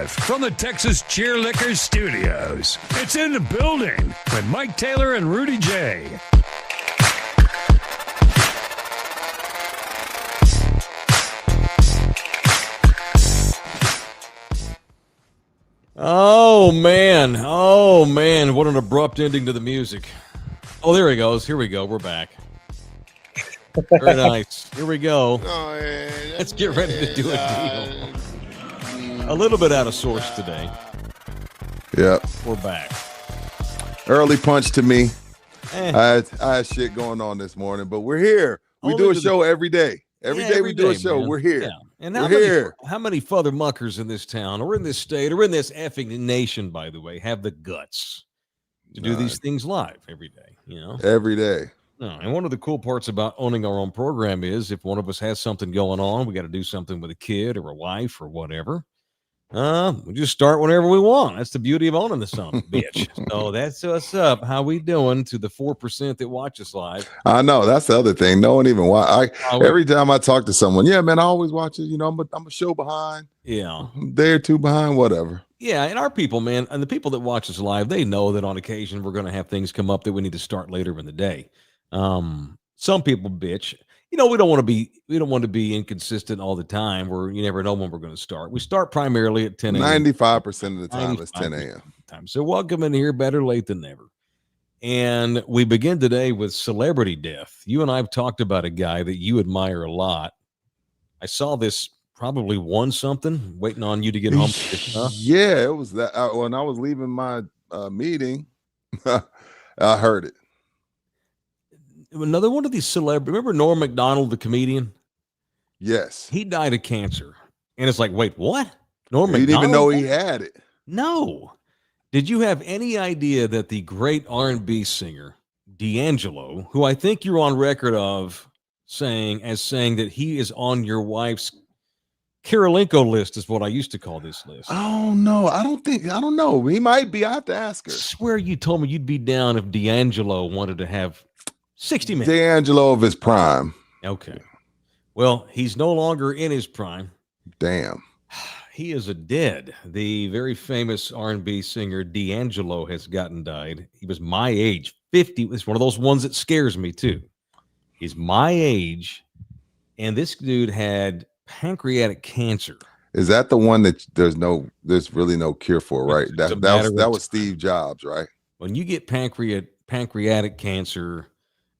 live from the Texas Cheerlickers Studios. It's in the building with Mike Taylor and Rudy J. Oh, man. What an abrupt ending to the music. Oh, there he goes. Here we go. We're back. Very nice. Here we go. Let's get ready to do a deal. A little bit out of sorts today. Yeah. We're back. Early punch to me. I had shit going on this morning, but we're here. We do a show every day. Every day we do a show. Man. We're here. Yeah. And how many father muckers in this town or in this state or in this effing nation, by the way, have the guts to do these things live every day, you know? Every day. No, and one of the cool parts about owning our own program is if one of us has something going on, we got to do something with a kid or a wife or whatever. We just start whenever we want. That's the beauty of owning the son of a bitch. So that's what's up. How we doing to the 4% that watch us live? I know that's the other thing. No one even watch. Every time I talk to someone, yeah, man, I always watch it. You know, I'm a show behind. Yeah, day or two behind, whatever. Yeah, and our people, man, and the people that watch us live, they know that on occasion we're going to have things come up that we need to start later in the day. Some people bitch. You know, we don't want to be inconsistent all the time where you never know when we're going to start. We start primarily at 10 a.m. 95% of the time it's 10 a.m. So welcome in here, better late than never. And we begin today with celebrity death. You and I have talked about a guy that you admire a lot. I saw this probably won something, waiting on you to get home. Yeah, it was that when I was leaving my meeting, I heard it. Another one of these celebrities. Remember Norm Macdonald, the comedian? Yes. He died of cancer. And it's like, wait, what? Norm Macdonald? You didn't even know he had it. No. Did you have any idea that the great R&B singer, D'Angelo, who I think you're on record of saying that he is on your wife's Karolinko list is what I used to call this list. Oh, no. I don't know. He might be. I have to ask her. I swear you told me you'd be down if D'Angelo wanted to have 60 minutes. D'Angelo of his prime. Okay. Well, he's no longer in his prime. Damn. He is a dead. The very famous R&B singer D'Angelo has died. He was my age, 50. It's one of those ones that scares me too. He's my age, and this dude had pancreatic cancer. Is that the one that there's really no cure for, right? That was Steve Jobs, right? When you get pancreatic cancer,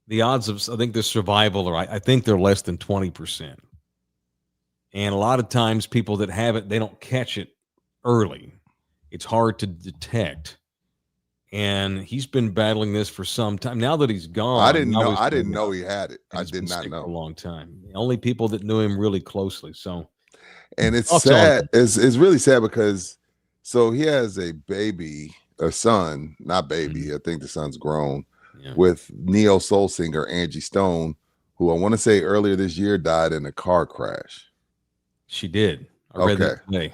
the odds of, I think the survival, I think they're less than 20%. And a lot of times people that have it, they don't catch it early. It's hard to detect. And he's been battling this for some time. Now that he's gone. I didn't know he had it. I did not know. For a long time. Only people that knew him really closely. So, and it's sad. It's really sad because so he has a son, not baby. Mm-hmm. I think the son's grown. Yeah. With neo soul singer Angie Stone, who I want to say earlier this year died in a car crash. She did. I read that today.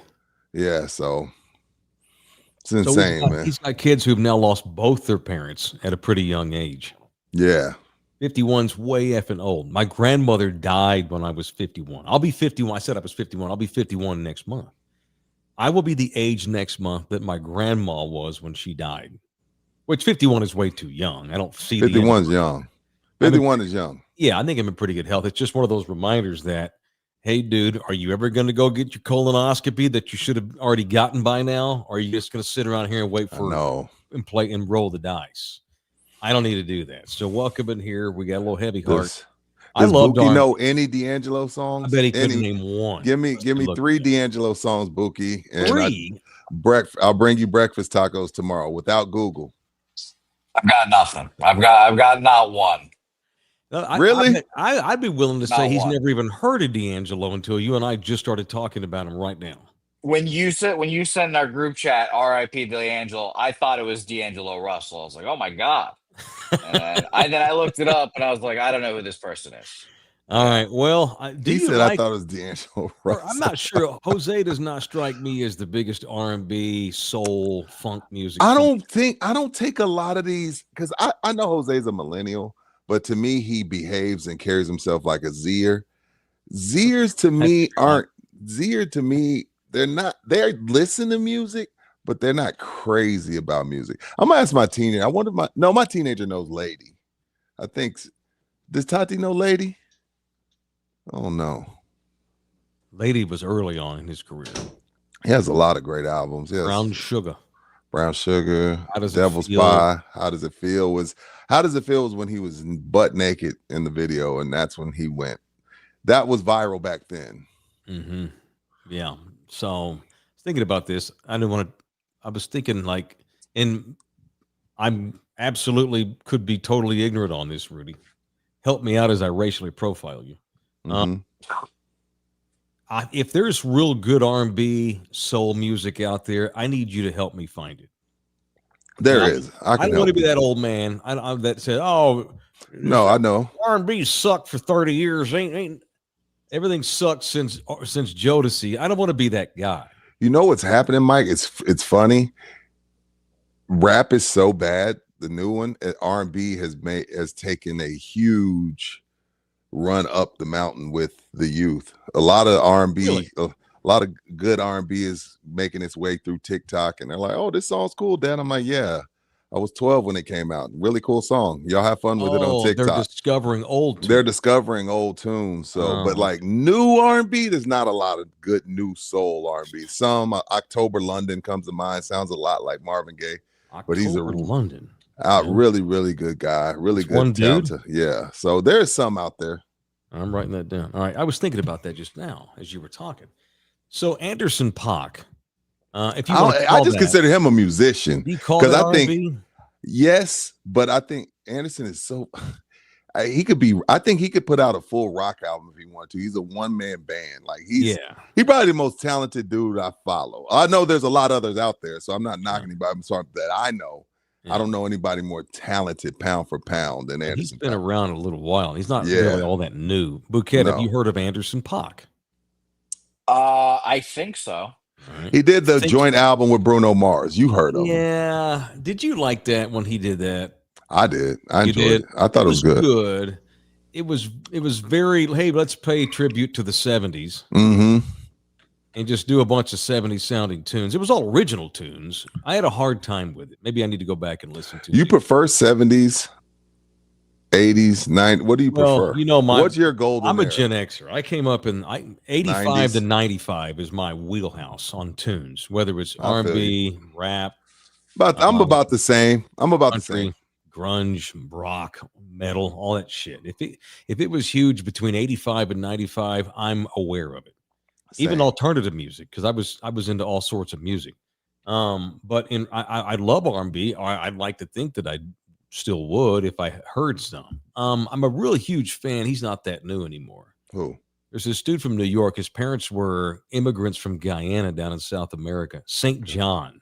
Yeah, so it's insane, man. He's got kids who've now lost both their parents at a pretty young age. Yeah. 51's way effing old. My grandmother died when I was 51. I'll be 51. I said I was 51. I'll be 51 next month. I will be the age next month that my grandma was when she died. Which 51 is way too young. I don't see 51's young. 51 is young. Yeah, I think I'm in pretty good health. It's just one of those reminders that, hey, dude, are you ever going to go get your colonoscopy that you should have already gotten by now? Or are you just going to sit around here and wait for and play and roll the dice? I don't need to do that. So welcome in here. We got a little heavy heart. Does Buki know any D'Angelo songs? I bet he couldn't name one. Give me 3 D'Angelo songs, Buki. And 3? I'll bring you breakfast tacos tomorrow without Google. I've got nothing. I've got not one. Really? I'd be willing to say he's never even heard of D'Angelo until you and I just started talking about him right now. When you sent in our group chat, R.I.P. D'Angelo, I thought it was D'Angelo Russell. I was like, oh my God. And then I looked it up and I was like, I don't know who this person is. All right. Well, I thought it was D'Angelo Russell. I'm not sure. Jose does not strike me as the biggest R&B, soul, funk music. I don't take a lot of these because I know Jose's a millennial, but to me, he behaves and carries himself like a Zier. Ziers to me They listen to music, but they're not crazy about music. I'm gonna ask my teenager. I wonder my teenager knows Lady. I think, does Tati know Lady? Oh no. Lady was early on in his career. He has a lot of great albums. Yes. Brown Sugar. Devil's Pie. How Does It Feel? Was when he was butt naked in the video, and that's when he went. That was viral back then. Mm-hmm. Yeah. So thinking about this, I was thinking like, and I'm absolutely could be totally ignorant on this, Rudy. Help me out as I racially profile you. Mm-hmm. If there's real good R&B soul music out there, I need you to help me find it. There is. I don't want to be that old man that said, "Oh, no, I know R&B sucked for 30 years. Ain't everything sucked since Jodeci." I don't want to be that guy. You know what's happening, Mike? It's funny. Rap is so bad. The new one, R&B has taken a huge run up the mountain with the youth. A lot of R&B, really? A lot of good R&B is making its way through TikTok, and they're like, "Oh, this song's cool, Dad." I'm like, "Yeah, I was 12 when it came out. Really cool song. Y'all have fun with it on TikTok." They're discovering old tunes. They're discovering old tunes. So, but like new R&B, there's not a lot of good new soul R&B. Some October London comes to mind. Sounds a lot like Marvin Gaye, but he's London. Really, really good guy. Really good, one dude. Yeah. So there's some out there. I'm writing that down. All right. I was thinking about that just now as you were talking. So Anderson .Paak, if you I just consider him a musician because I think yes, but I think Anderson is so he could be. I think he could put out a full rock album if he wanted to. He's a one-man band. Like he's probably the most talented dude I follow. I know there's a lot of others out there, so I'm not knocking anybody. I'm sorry that I know. I don't know anybody more talented pound for pound than Anderson. He's been around a little while. He's not really all that new. Bouquet, have you heard of Anderson .Paak? I think so. Right. He did the joint album with Bruno Mars. You heard of him. Yeah. Did you like that when he did that? I did. I enjoyed it. I thought it was good. It was very, hey, let's pay tribute to the 70s. Mm-hmm. And just do a bunch of 70s sounding tunes. It was all original tunes. I had a hard time with it. Maybe I need to go back and listen to it. You prefer 70s, 80s, 90s? What do you prefer? You know, what's your golden I'm a era? Gen Xer. I came up in 85 90s. To 95 is my wheelhouse on tunes, whether it's R&B, rap. But I'm about the same. I'm about country, the same. Grunge, rock, metal, all that shit. If it was huge between 85 and 95, I'm aware of it. Same. Even alternative music, because I was into all sorts of music. But I love R&B. I'd like to think that I still would if I heard some. I'm a really huge fan. He's not that new anymore. Who? There's this dude from New York. His parents were immigrants from Guyana down in South America. St. John.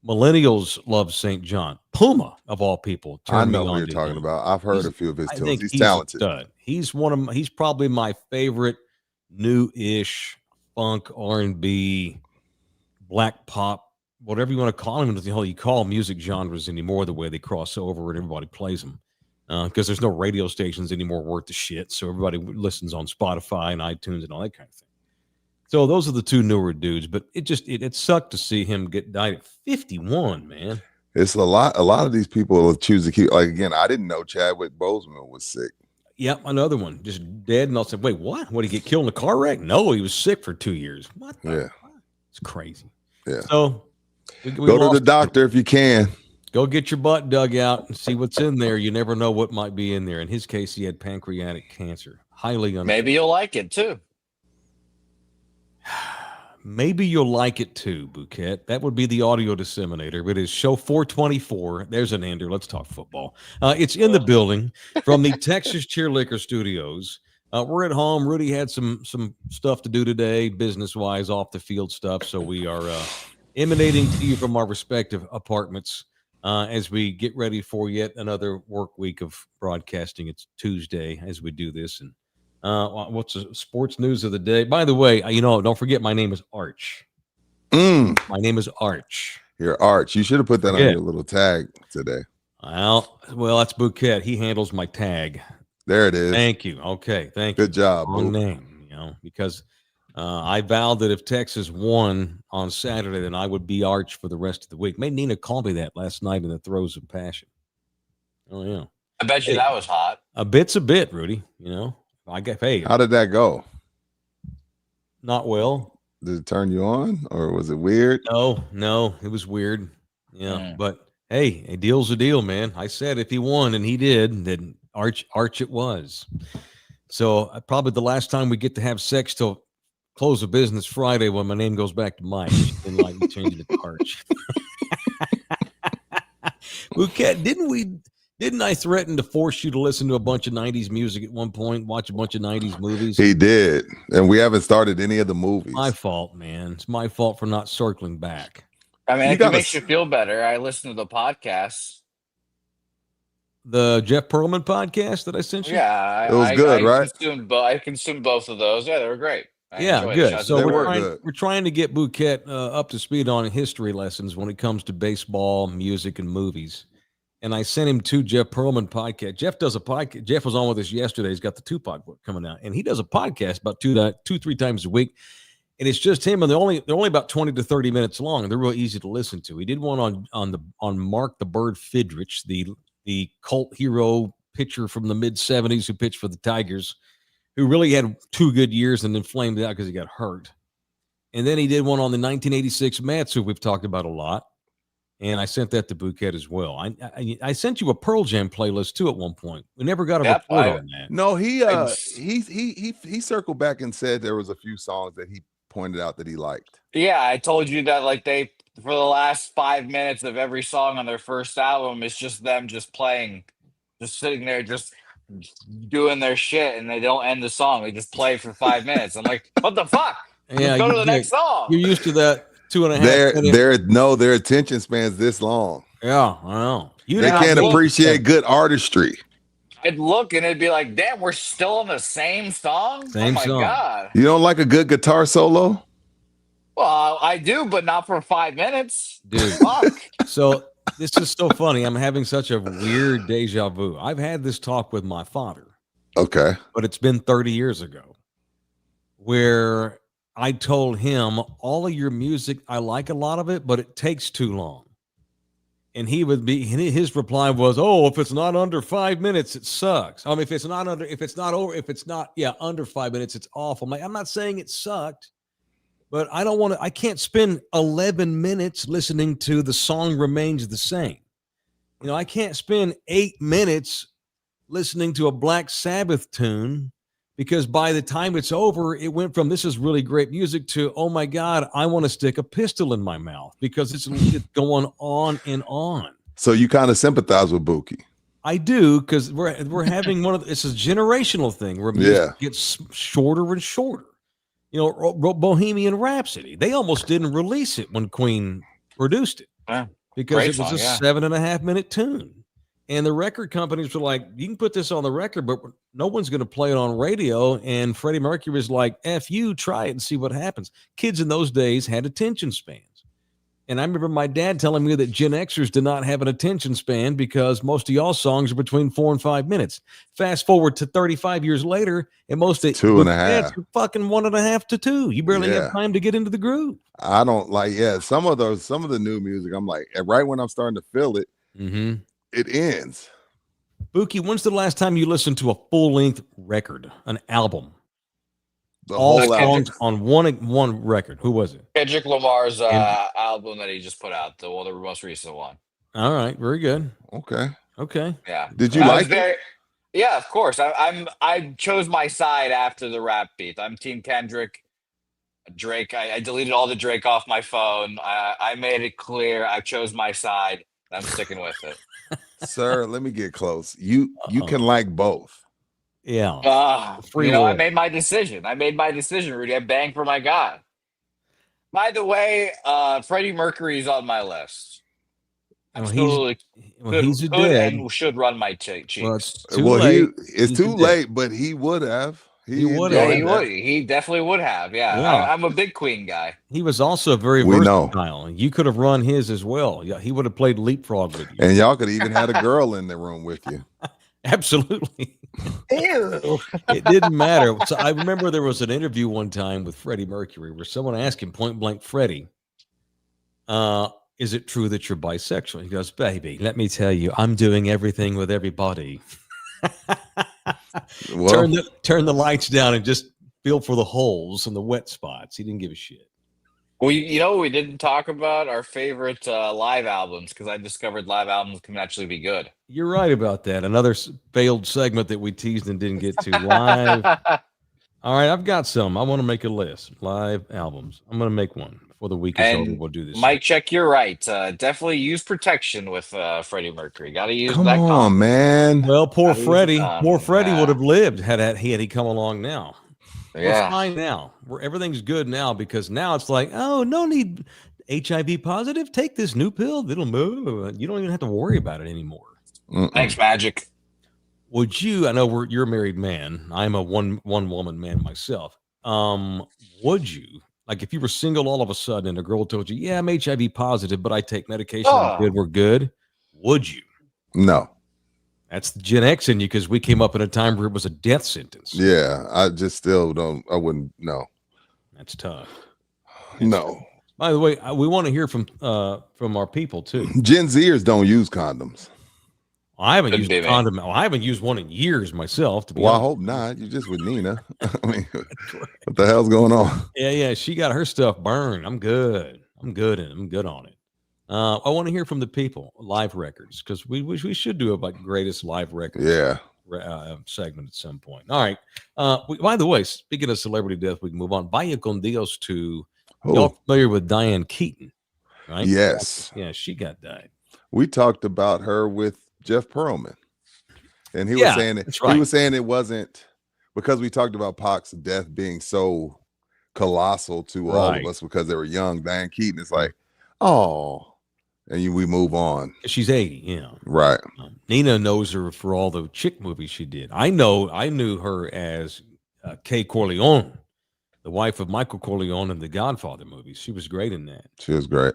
Millennials love St. John. Puma, of all people. I know what you're talking about. I've heard a few of his tunes. He's talented. He's probably my favorite new-ish funk, R&B, black pop, whatever you want to call them. The hell you call music genres anymore, the way they cross over and everybody plays them. Because there's no radio stations anymore worth the shit, so everybody listens on Spotify and iTunes and all that kind of thing. So those are the two newer dudes, but it sucked to see him died at 51, man. It's a lot of these people will choose to keep, like, again, I didn't know Chadwick Boseman was sick. Yep, another one, just dead. And I'll say, wait, what? What, did he get killed in a car wreck? No, he was sick for 2 years. What? It's crazy. Yeah. So go to the doctor if you can. Go get your butt dug out and see what's in there. You never know what might be in there. In his case, he had pancreatic cancer. Highly unfortunate. Maybe you'll like it too. Maybe you'll like it too, Bouquet. That would be the audio disseminator. It is show 424. There's an ender. Let's talk football. It's in the building from the Texas Cheer Liquor Studios. We're at home. Rudy had some stuff to do today, business-wise, off the field stuff. So we are emanating to you from our respective apartments as we get ready for yet another work week of broadcasting. It's Tuesday as we do this, and what's the sports news of the day? By the way, don't forget my name is Arch. My name is Arch. You're Arch. You should have put that on your little tag today. Well, that's Bouquet. He handles my tag. There it is. Thank you. Okay, thank you. Good job. Wrong name, because I vowed that if Texas won on Saturday, then I would be Arch for the rest of the week. Made Nina call me that last night in the throes of passion. Oh yeah, I bet you that was hot. A bit's a bit, Rudy. You know, I get paid. How did that go? Not well. Did it turn you on, or was it weird? No, it was weird. Yeah, but hey, a deal's a deal, man. I said if he won, and he did, then Arch it was. So probably the last time we get to have sex till close of business Friday when my name goes back to Mike. Didn't like me changing it to Arch. Bouquet, didn't I threaten to force you to listen to a bunch of 90s music at one point, watch a bunch of 90s movies? He did. And we haven't started any of the movies. My fault, man. It's my fault for not circling back. I mean, it makes you feel better. I listen to the podcasts. The Jeff Pearlman podcast that I sent you? Yeah. It was good, right? I consumed both of those. Yeah, they were great. Yeah, good. So we're trying to get Bouquet up to speed on history lessons when it comes to baseball, music, and movies. And I sent him to Jeff Pearlman podcast. Jeff does a podcast. Jeff was on with us yesterday. He's got the Tupac book coming out, and he does a podcast about 2-3 times a week. And it's just him, and they're only about 20 to 30 minutes long, and they're real easy to listen to. He did one on Mark the Bird Fidrich, the cult hero pitcher from the mid 70s who pitched for the Tigers, who really had 2 good years and then flamed out because he got hurt. And then he did one on the 1986 Mets, who we've talked about a lot. And I sent that to Bouquet as well. I sent you a Pearl Jam playlist too at one point. We never got a report on that. No, he circled back and said there was a few songs that he pointed out that he liked. Yeah, I told you that they for the last 5 minutes of every song on their first album, it's just them just playing, just sitting there, just doing their shit, and they don't end the song. They just play for 5 minutes. I'm like, what the fuck? Yeah, go to the next song. You're used to that 2.5. Their attention span's this long. Yeah, I know. They can't appreciate good artistry. I'd look and it'd be like, damn, we're still on the same song? Oh my God. You don't like a good guitar solo? Well, I do, but not for 5 minutes. Dude. Fuck. So this is so funny. I'm having such a weird deja vu. I've had this talk with my father. Okay. But it's been 30 years ago, where I told him, all of your music, I like a lot of it, but it takes too long. And his reply was, oh, if it's not under 5 minutes, it sucks. I mean, if it's not under 5 minutes, it's awful. I'm not saying it sucked, but I can't spend 11 minutes listening to The Song Remains the Same. You know, I can't spend 8 minutes listening to a Black Sabbath tune, because by the time it's over, it went from this is really great music to, oh my God, I want to stick a pistol in my mouth, because it's going on and on. So you kind of sympathize with Buki. I do, because we're having it's a generational thing where music gets shorter and shorter. You know, Bohemian Rhapsody, they almost didn't release it when Queen produced it because it was a 7.5 minute tune. And the record companies were like, you can put this on the record, but no one's going to play it on radio. And Freddie Mercury was like, F you, try it and see what happens. Kids in those days had attention spans. And I remember my dad telling me that Gen Xers did not have an attention span because most of y'all's songs are between 4 and 5 minutes. Fast forward to 35 years later, and most of 2.5 are fucking 1.5 to 2. You barely have time to get into the groove. I don't like, some of the new music, I'm like, right when I'm starting to feel it, it ends. Buki, when's the last time you listened to a full-length record, an album? All songs on one record. Who was it? Kendrick Lamar's album that he just put out, the most recent one. All right, very good. Okay. Yeah. Did you like it? Yeah, of course. I chose my side after the rap beat. I'm Team Kendrick. Drake. I deleted all the Drake off my phone. I made it clear. I chose my side. I'm sticking with it. Sir, let me get close. You can like both. Yeah. I made my decision. Rudy. I banged for my guy. By the way, Freddie Mercury's on my list. Absolutely. He's a dead. And should run my cheeks. Well, it's too late, but he would have. He would have. He definitely would have. Yeah. I'm a big Queen guy. He was also very versatile. You could have run his as well. Yeah, he would have played leapfrog with you. And y'all could have even had a girl in the room with you. Absolutely. Ew. It didn't matter. So I remember there was an interview one time with Freddie Mercury where someone asked him point blank, Freddie, is it true that you're bisexual? He goes, baby, let me tell you, I'm doing everything with everybody. Well, turn the lights down and just feel for the holes and the wet spots. He didn't give a shit. We didn't talk about our favorite live albums because I discovered live albums can actually be good. You're right about that. Another failed segment that we teased and didn't get to live. All right, I've got some. I want to make a list. Live albums. I'm going to make one before the week is over. We'll do this. Mike, check. You're right. Definitely use protection with Freddie Mercury. Got to use come that. on, man. Well, poor Freddie. Poor Freddie would have lived had he come along now. Yeah. We're fine now. Everything's good now because now it's like, oh, no need HIV positive. Take this new pill. It'll move. You don't even have to worry about it anymore. Thanks, Magic. Would you? I know you're a married man. I'm a one woman man myself. Would you, like, if you were single all of a sudden and a girl told you, yeah, I'm HIV positive, but I take medication. I'm good. We're good. Would you? No. That's the Gen X in you because we came up in a time where it was a death sentence. Yeah, I just still don't. I wouldn't. No. That's tough. No. By the way, we want to hear from our people too. Gen Zers don't use condoms. I haven't used a condom. I haven't used one in years myself. To be honest. I hope not. You're just with Nina. I mean, what the hell's going on? Yeah. She got her stuff burned. I'm good. I'm good on it. I want to hear from the people. Live records, because we should do a greatest live records. Yeah. Segment at some point. All right. By the way, speaking of celebrity death, we can move on. Vaya con Dios to. Y'all familiar with Diane Keaton, right? Yes. Yeah, she died. We talked about her with Jeff Pearlman, and he was saying it. Right. He was saying it wasn't because we talked about Pac's death being so colossal to all of us because they were young. Diane Keaton is like, oh, and we move on. She's 80, yeah. Right. Nina knows her for all the chick movies she did. I knew her as Kay Corleone, the wife of Michael Corleone in the Godfather movies. She was great in that. She was great.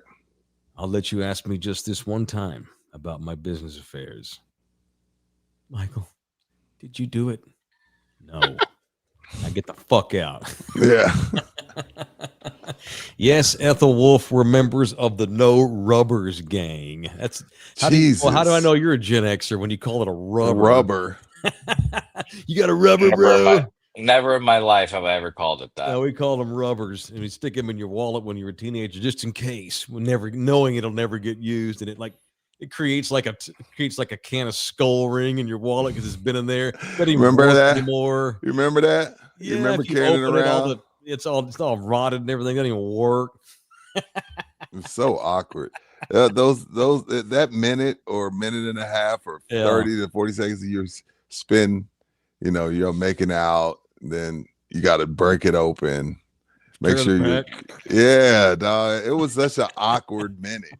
I'll let you ask me just this one time about my business affairs. Michael, did you do it? No. Now get the fuck out. Yeah. Yes, Ethel Wolf were members of the No Rubbers gang. That's how do I know you're a Gen Xer when you call it a rubber? You got a rubber, bro. Never in my life have I ever called it that. No, we called them rubbers, and we stick them in your wallet when you're a teenager, just in case, knowing it'll never get used, and it creates like a can of Skull Ring in your wallet because it's been in there. Remember that anymore? You remember that? Yeah, you remember carrying it around? It's all rotted and everything. Doesn't even work. It's so awkward. That minute or minute and a half or 30 to 40 seconds of your spin, you're making out. Then you got to break it open. Make sure you. Yeah, dog. It was such an awkward minute.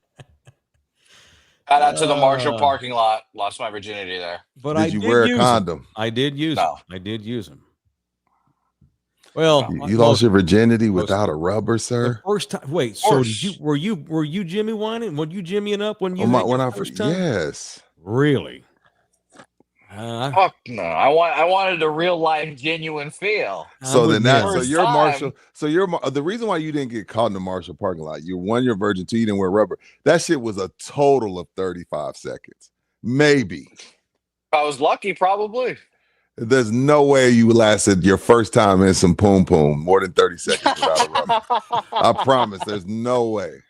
Got out to the Marshall parking lot. Lost my virginity there. But did you wear a condom? I did use them. I did use them. Well, you lost your virginity without a rubber, sir. The first time. Wait. So were you Jimmy whining? Were you Jimmying up when you first time? Yes. Really? Fuck no! I wanted a real life, genuine feel. So you're Marshall. So the reason why you didn't get caught in the Marshall parking lot. You're virgin. 2, you didn't wear rubber. That shit was a total of 35 seconds, maybe. I was lucky, probably. There's no way you lasted your first time in some poom more than 30 seconds without a rubber. I promise. There's no way.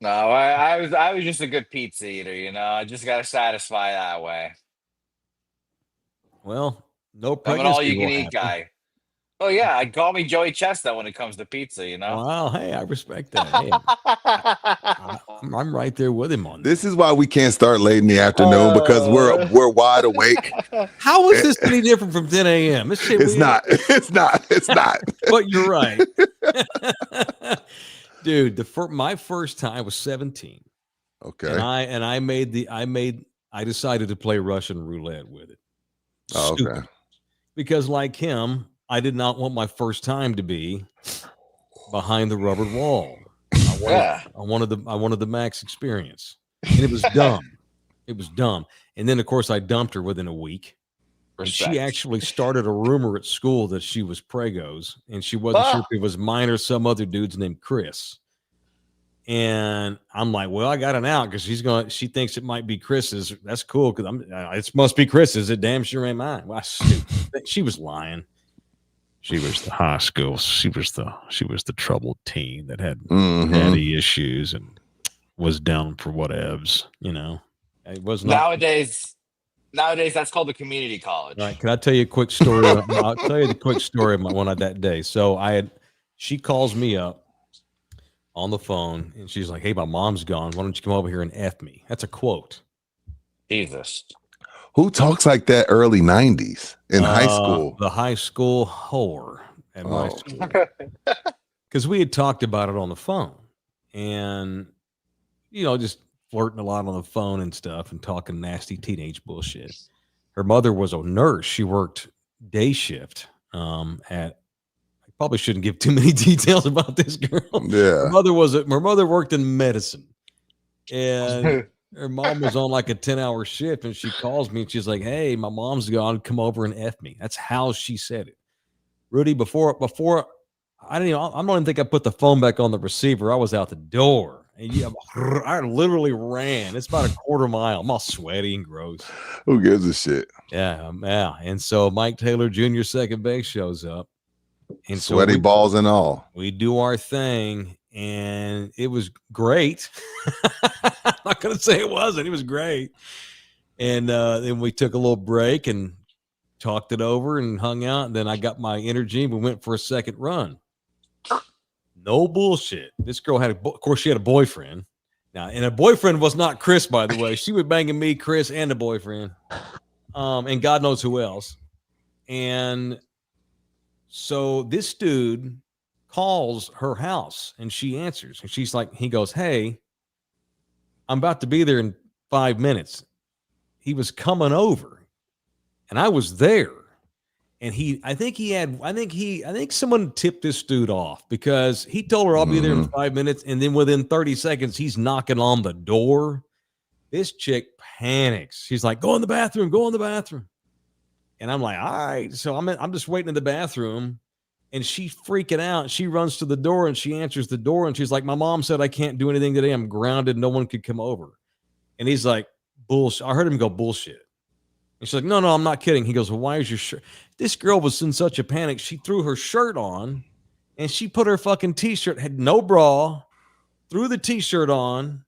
No, I was just a good pizza eater. I just got to satisfy that way. Well, no pregnancy. I'm an all-you-can-eat guy. Oh yeah, call me Joey Chestnut when it comes to pizza. Wow, hey, I respect that. Hey, I'm right there with him on this. Is why we can't start late in the afternoon because we're wide awake. How is this any different from 10 a.m.? It's not. But you're right, dude. My first time was 17. Okay, and I decided to play Russian roulette with it. Oh, okay. Because like him, I did not want my first time to be behind the rubber wall. I wanted the max experience. And it was dumb. It was dumb. And then of course I dumped her within a week. And she actually started a rumor at school that she was Prego's, and she wasn't sure if it was mine or some other dude's named Chris. And I'm like, well, I got an out because she thinks it might be Chris's. That's cool because it must be Chris's. It damn sure ain't mine. Well, she was lying. She was the high school. She was the troubled teen that had daddy issues and was down for whatevs. It was not Nowadays, that's called the community college. All right, can I tell you a quick story? I'll tell you the quick story of one of that day. So she calls me up on the phone, and she's like, "Hey, my mom's gone. Why don't you come over here and F me?" That's a quote. Jesus. Who talks like that early 90s in high school? The high school whore at my school. Because we had talked about it on the phone, and just flirting a lot on the phone and stuff and talking nasty teenage bullshit. Her mother was a nurse. She worked day shift I probably shouldn't give too many details about this girl. Yeah. Her mother worked in medicine, and her mom was on like a 10-hour shift, and she calls me and she's like, "Hey, my mom's gone. Come over and F me." That's how she said it. Rudy, before I don't even think I put the phone back on the receiver. I was out the door. And I literally ran. It's about a quarter mile. I'm all sweaty and gross. Who gives a shit? Yeah. And so Mike Taylor Jr. second base shows up. And sweaty balls and all. We do our thing, and it was great. I'm not going to say it wasn't. It was great. And then we took a little break and talked it over and hung out. And then I got my energy, and we went for a second run. No bullshit. This girl of course, she had a boyfriend. Now, and a boyfriend was not Chris, by the way. She was banging me, Chris, and a boyfriend. And God knows who else. And so this dude calls her house, and she answers. And she's like, he goes, "Hey, I'm about to be there in 5 minutes." He was coming over, and I was there. And I think someone tipped this dude off because he told her, "I'll be there in 5 minutes." And then within 30 seconds, he's knocking on the door. This chick panics. She's like, "Go in the bathroom, go in the bathroom." And I'm like, "All right." So I'm just waiting in the bathroom, and she's freaking out. She runs to the door and she answers the door. And she's like, "My mom said I can't do anything today. I'm grounded. No one could come over." And he's like, "Bullshit." I heard him go, "Bullshit." And she's like, No, I'm not kidding. He goes, "Well, why is your shirt?" This girl was in such a panic. She threw her shirt on, and she put her fucking t-shirt, had no bra, threw the t-shirt on,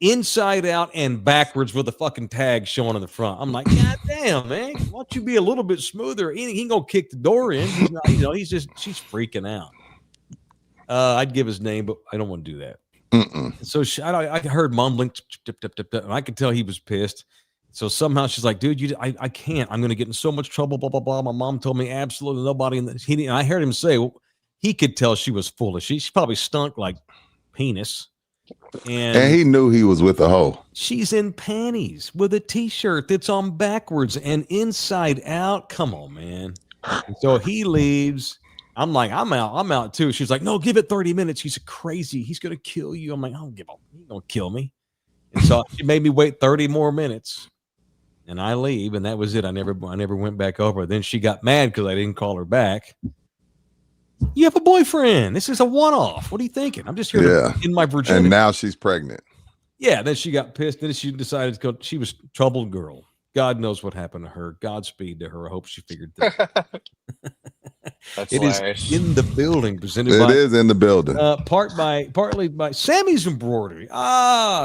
inside out and backwards with the fucking tag showing in the front. I'm like, God damn, man. Why don't you be a little bit smoother? He ain't gonna kick the door in. He's not, she's freaking out. I'd give his name, but I don't want to do that. So I heard mumbling, tip, tip, tip, tip, and I could tell he was pissed. So somehow she's like, "Dude, I can't. I'm going to get in so much trouble, blah, blah, blah. My mom told me absolutely nobody." And I heard him say, well, he could tell she was foolish. She probably stunk like penis. And he knew he was with a hoe. She's in panties with a t-shirt that's on backwards and inside out. Come on, man. And so he leaves. I'm like, I'm out too. She's like, "No, give it 30 minutes. He's crazy. He's going to kill you." I'm like, "I don't give a, he's going to kill me." And so she made me wait 30 more minutes. And I leave, and that was it. I never went back over. Then she got mad because I didn't call her back. "You have a boyfriend. This is a one-off. What are you thinking? I'm just here in my virginity." And now she's pregnant. Yeah. Then she got pissed. Then she decided to go. She was a troubled girl. God knows what happened to her. Godspeed to her. I hope she figured that. That's it hilarious. Is in the building. It is in the building. Partly by Sammy's Embroidery.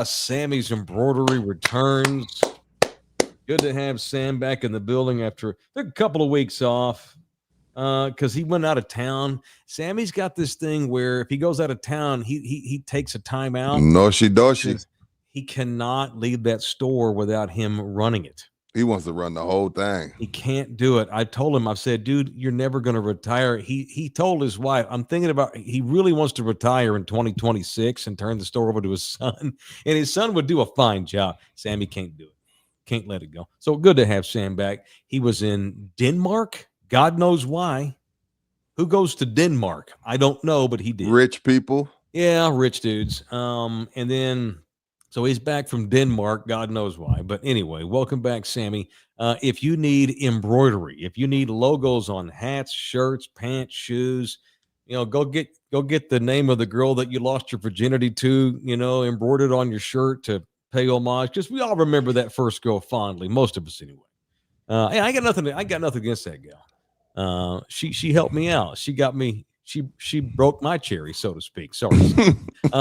Sammy's Embroidery returns. Good to have Sam back in the building after a couple of weeks off because he went out of town. Sammy's got this thing where if he goes out of town, he takes a timeout. Noshi. He cannot leave that store without him running it. He wants to run the whole thing. He can't do it. I told him, I've said, "Dude, you're never going to retire." He told his wife, I'm thinking about, he really wants to retire in 2026 and turn the store over to his son. And his son would do a fine job. Sammy can't do it. Can't let it go. So good to have Sam back. He was in Denmark. God knows why. Who goes to Denmark? I don't know, but he did. Rich people. Yeah, rich dudes. And then So he's back from Denmark. God knows why. But anyway, welcome back, Sammy. If you need embroidery, if you need logos on hats, shirts, pants, shoes, go get the name of the girl that you lost your virginity to, embroidered on your shirt to pay homage. Because we all remember that first girl fondly, most of us anyway. And I got nothing against that gal. She helped me out. She got me. She broke my cherry, so to speak. Sorry.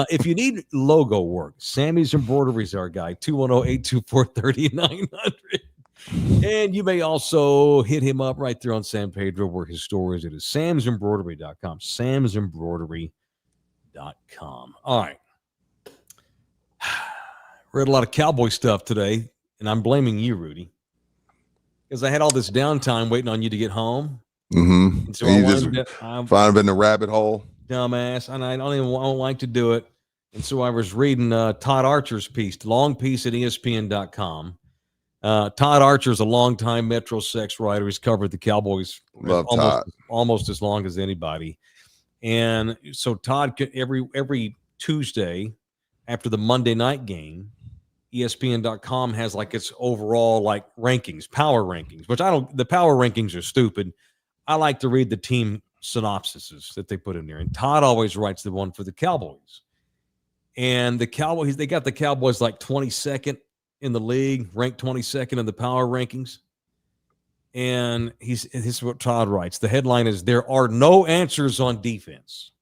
If you need logo work, Sammy's Embroidery is our guy. 210-824-3900. And you may also hit him up right there on San Pedro, where his store is. It is samsembroidery.com. samsembroidery.com. All right. Read a lot of Cowboy stuff today, and I'm blaming you, Rudy, because I had all this downtime waiting on you to get home. Mm-hmm. And so and you just find in the rabbit hole. Dumbass, and I don't like to do it. And so I was reading Todd Archer's piece, long piece at ESPN.com. Todd Archer is a longtime Metro Sex writer. He's covered the Cowboys almost as long as anybody. And so Todd, every Tuesday after the Monday night game, ESPN.com has like its overall like rankings, power rankings, which the power rankings are stupid. I like to read the team synopsises that they put in there. And Todd always writes the one for the Cowboys. And the Cowboys, they got the Cowboys like 22nd in the league, ranked 22nd in the power rankings. And this is what Todd writes. The headline is, "There are no answers on defense."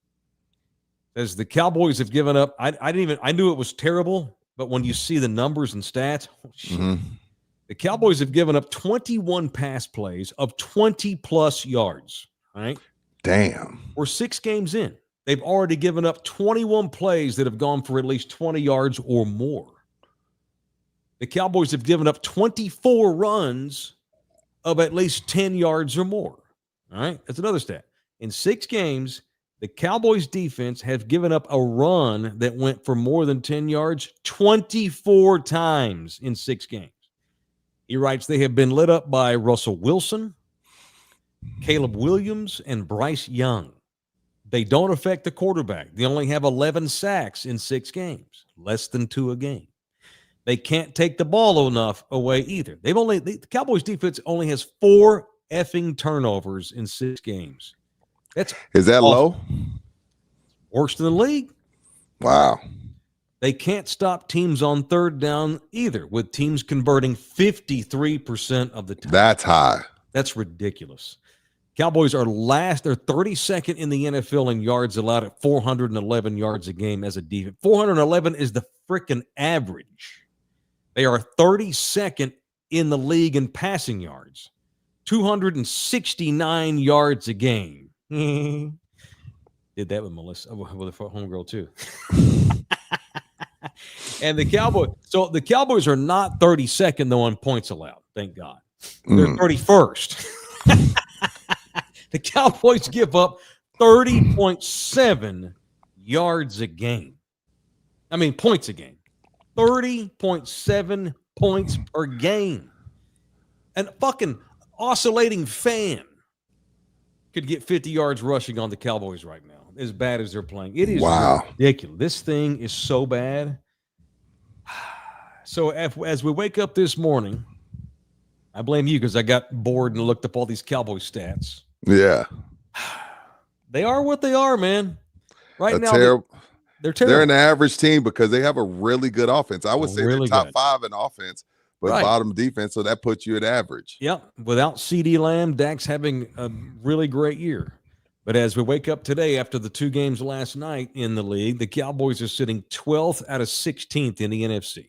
As the Cowboys have given up, I knew it was terrible, but when you see the numbers and stats, the Cowboys have given up 21 pass plays of 20-plus yards, right? Damn. We're 6 games in. They've already given up 21 plays that have gone for at least 20 yards or more. The Cowboys have given up 24 runs of at least 10 yards or more. All right? That's another stat. In 6 games, the Cowboys defense have given up a run that went for more than 10 yards 24 times in 6 games. He writes, they have been lit up by Russell Wilson, Caleb Williams, and Bryce Young. They don't affect the quarterback. They only have 11 sacks in 6 games, less than 2 a game. They can't take the ball enough away either. The Cowboys defense only has 4 effing turnovers in 6 games. Is that low? Worst in the league. Wow. They can't stop teams on 3rd down either, with teams converting 53% of the time. That's high. That's ridiculous. Cowboys are last. They're 32nd in the NFL in yards allowed at 411 yards a game as a defense. 411 is the freaking average. They are 32nd in the league in passing yards, 269 yards a game. Did that with Melissa, with a homegirl too. And the Cowboys are not 32nd though on points allowed. Thank God. They're 31st. The Cowboys give up 30.7 yards a game. I mean, points a game. 30.7 points per game. And fucking oscillating fan could get 50 yards rushing on the Cowboys right now, as bad as they're playing. It is ridiculous. This thing is so bad. So as we wake up this morning, I blame you because I got bored and looked up all these Cowboy stats. Yeah. They are what they are, man. Right now, they're terrible. They're an average team because they have a really good offense. I would say really they're top good. 5 in offense, but bottom defense, so that puts you at average. Yep. Without CeeDee Lamb, Dak's having a really great year. But as we wake up today after the 2 games last night in the league, the Cowboys are sitting 12th out of 16th in the NFC.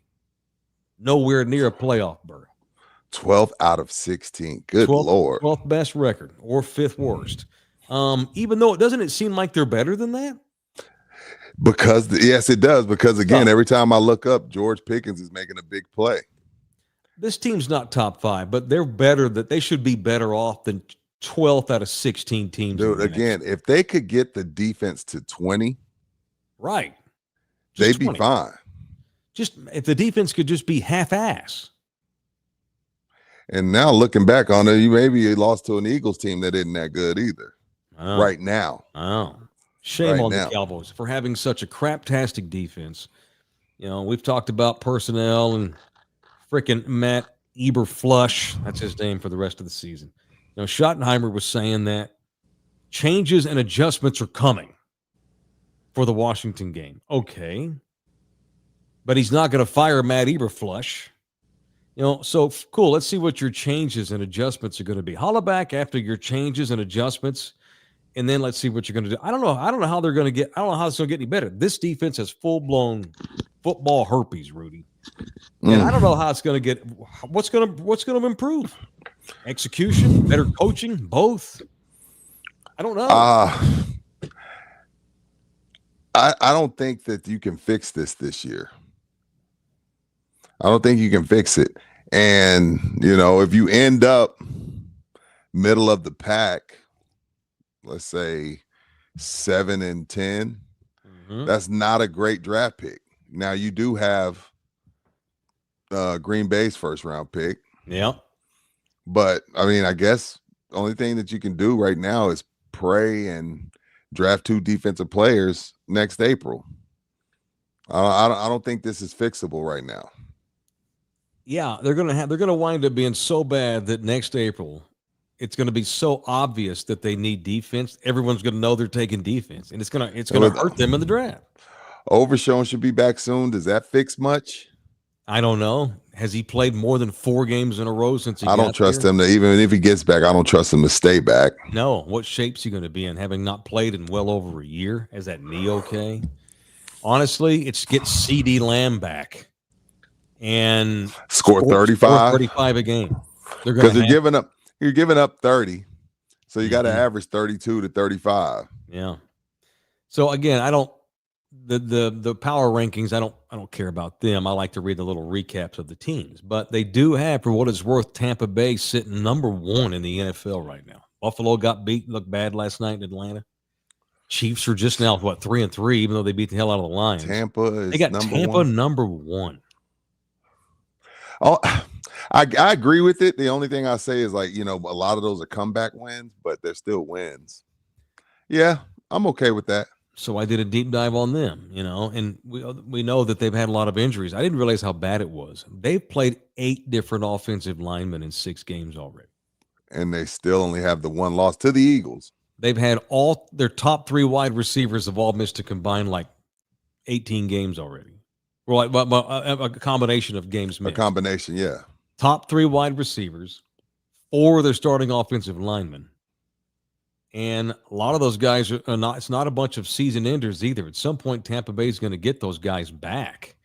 Nowhere near a playoff berth. 12th out of 16. Good Lord. 12th best record or 5th worst. Even though it seem like they're better than that? Because yes, it does. Because again, every time I look up, George Pickens is making a big play. This team's not top 5, but they're better. That they should be better off than 12th out of 16 teams. Dude, again, if they could get the defense to 20, right, they'd be fine. Just if the defense could just be half-ass. And now looking back on it, you lost to an Eagles team that isn't that good either. Right now. Shame on the Cowboys for having such a craptastic defense. We've talked about personnel and freaking Matt Eberflush. That's his name for the rest of the season. Schottenheimer was saying that changes and adjustments are coming for the Washington game. Okay. But he's not going to fire Matt Eberflush. So cool. Let's see what your changes and adjustments are going to be. Holla back after your changes and adjustments, and then let's see what you're going to do. I don't know how they're going to get. I don't know how it's going to get any better. This defense has full-blown football herpes, Rudy, and I don't know how it's going to get. What's going to improve? Execution, better coaching, both. I don't know. I don't think that you can fix this year. I don't think you can fix it. And, if you end up middle of the pack, let's say 7-10, that's not a great draft pick. Now, you do have Green Bay's first round pick. Yeah. But, I guess the only thing that you can do right now is pray and draft 2 defensive players next April. I don't think this is fixable right now. Yeah, they're gonna wind up being so bad that next April, it's gonna be so obvious that they need defense. Everyone's gonna know they're taking defense, and it's gonna hurt them in the draft. Overshown should be back soon. Does that fix much? I don't know. Has he played more than 4 games in a row since he? I don't trust him to, even if he gets back. I don't trust him to stay back. No. What shape's he going to be in? Having not played in well over a year, is that knee okay? Honestly, it's get CD Lamb back and score 35, 35 a game. Because you're giving up 30, so you got to average 32 to 35. Yeah. So again, I don't. The power rankings, I don't care about them. I like to read the little recaps of the teams, but they do have, for what it's worth, Tampa Bay sitting number 1 in the NFL right now. Buffalo got beat, looked bad last night in Atlanta. Chiefs are just now 3-3, even though they beat the hell out of the Lions. They got number 1. Oh, I agree with it. The only thing I say is a lot of those are comeback wins, but they're still wins. Yeah, I'm okay with that. So I did a deep dive on them, and we know that they've had a lot of injuries. I didn't realize how bad it was. They've played 8 different offensive linemen in 6 games already. And they still only have the 1 loss to the Eagles. They've had all their top 3 wide receivers have all missed a combined 18 games already. Well, a combination of games missed. A combination, yeah. Top 3 wide receivers, 4 of their starting offensive linemen. And a lot of those guys are not. It's not a bunch of season enders either. At some point, Tampa Bay is going to get those guys back.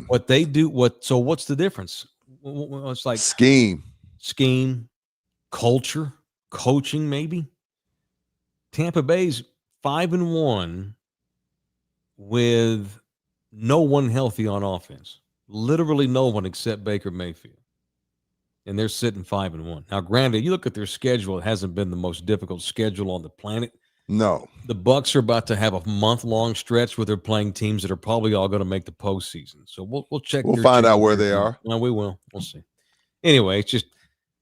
What they do, so what's the difference? It's like scheme, culture, coaching, maybe. Tampa Bay's 5-1 with no one healthy on offense. Literally no one except Baker Mayfield. And they're sitting 5-1. Now, granted, you look at their schedule; it hasn't been the most difficult schedule on the planet. No, the Bucs are about to have a month-long stretch where they're playing teams that are probably all going to make the postseason. So we'll check. We'll find out where they are. Well, we will. We'll see. Anyway, it's just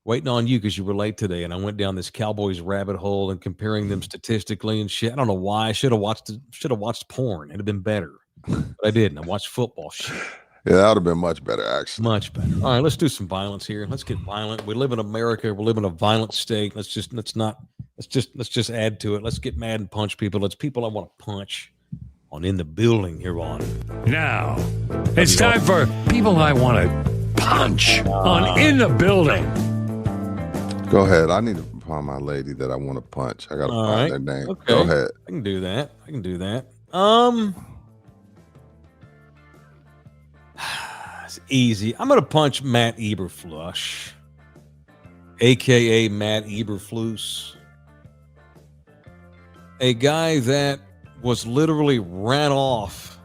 waiting on you because you were late today, and I went down this Cowboys rabbit hole and comparing them statistically and shit. I don't know why. I should have watched porn. It'd have been better, but I didn't. I watched football shit. Yeah, that would have been much better, actually. Much better. All right, let's do some violence here. Let's get violent. We live in America. We live in a violent state. Let's just add to it. Let's get mad and punch people. Let's people I want to punch on In the Building here on. Now, it's time for people I want to punch on In the Building. Go ahead. I need to find my lady that I want to punch. I got to find their name. Okay. Go ahead. I can do that. It's easy. I'm going to punch Matt Eberflush, a.k.a. Matt Eberflus, a guy that was literally ran off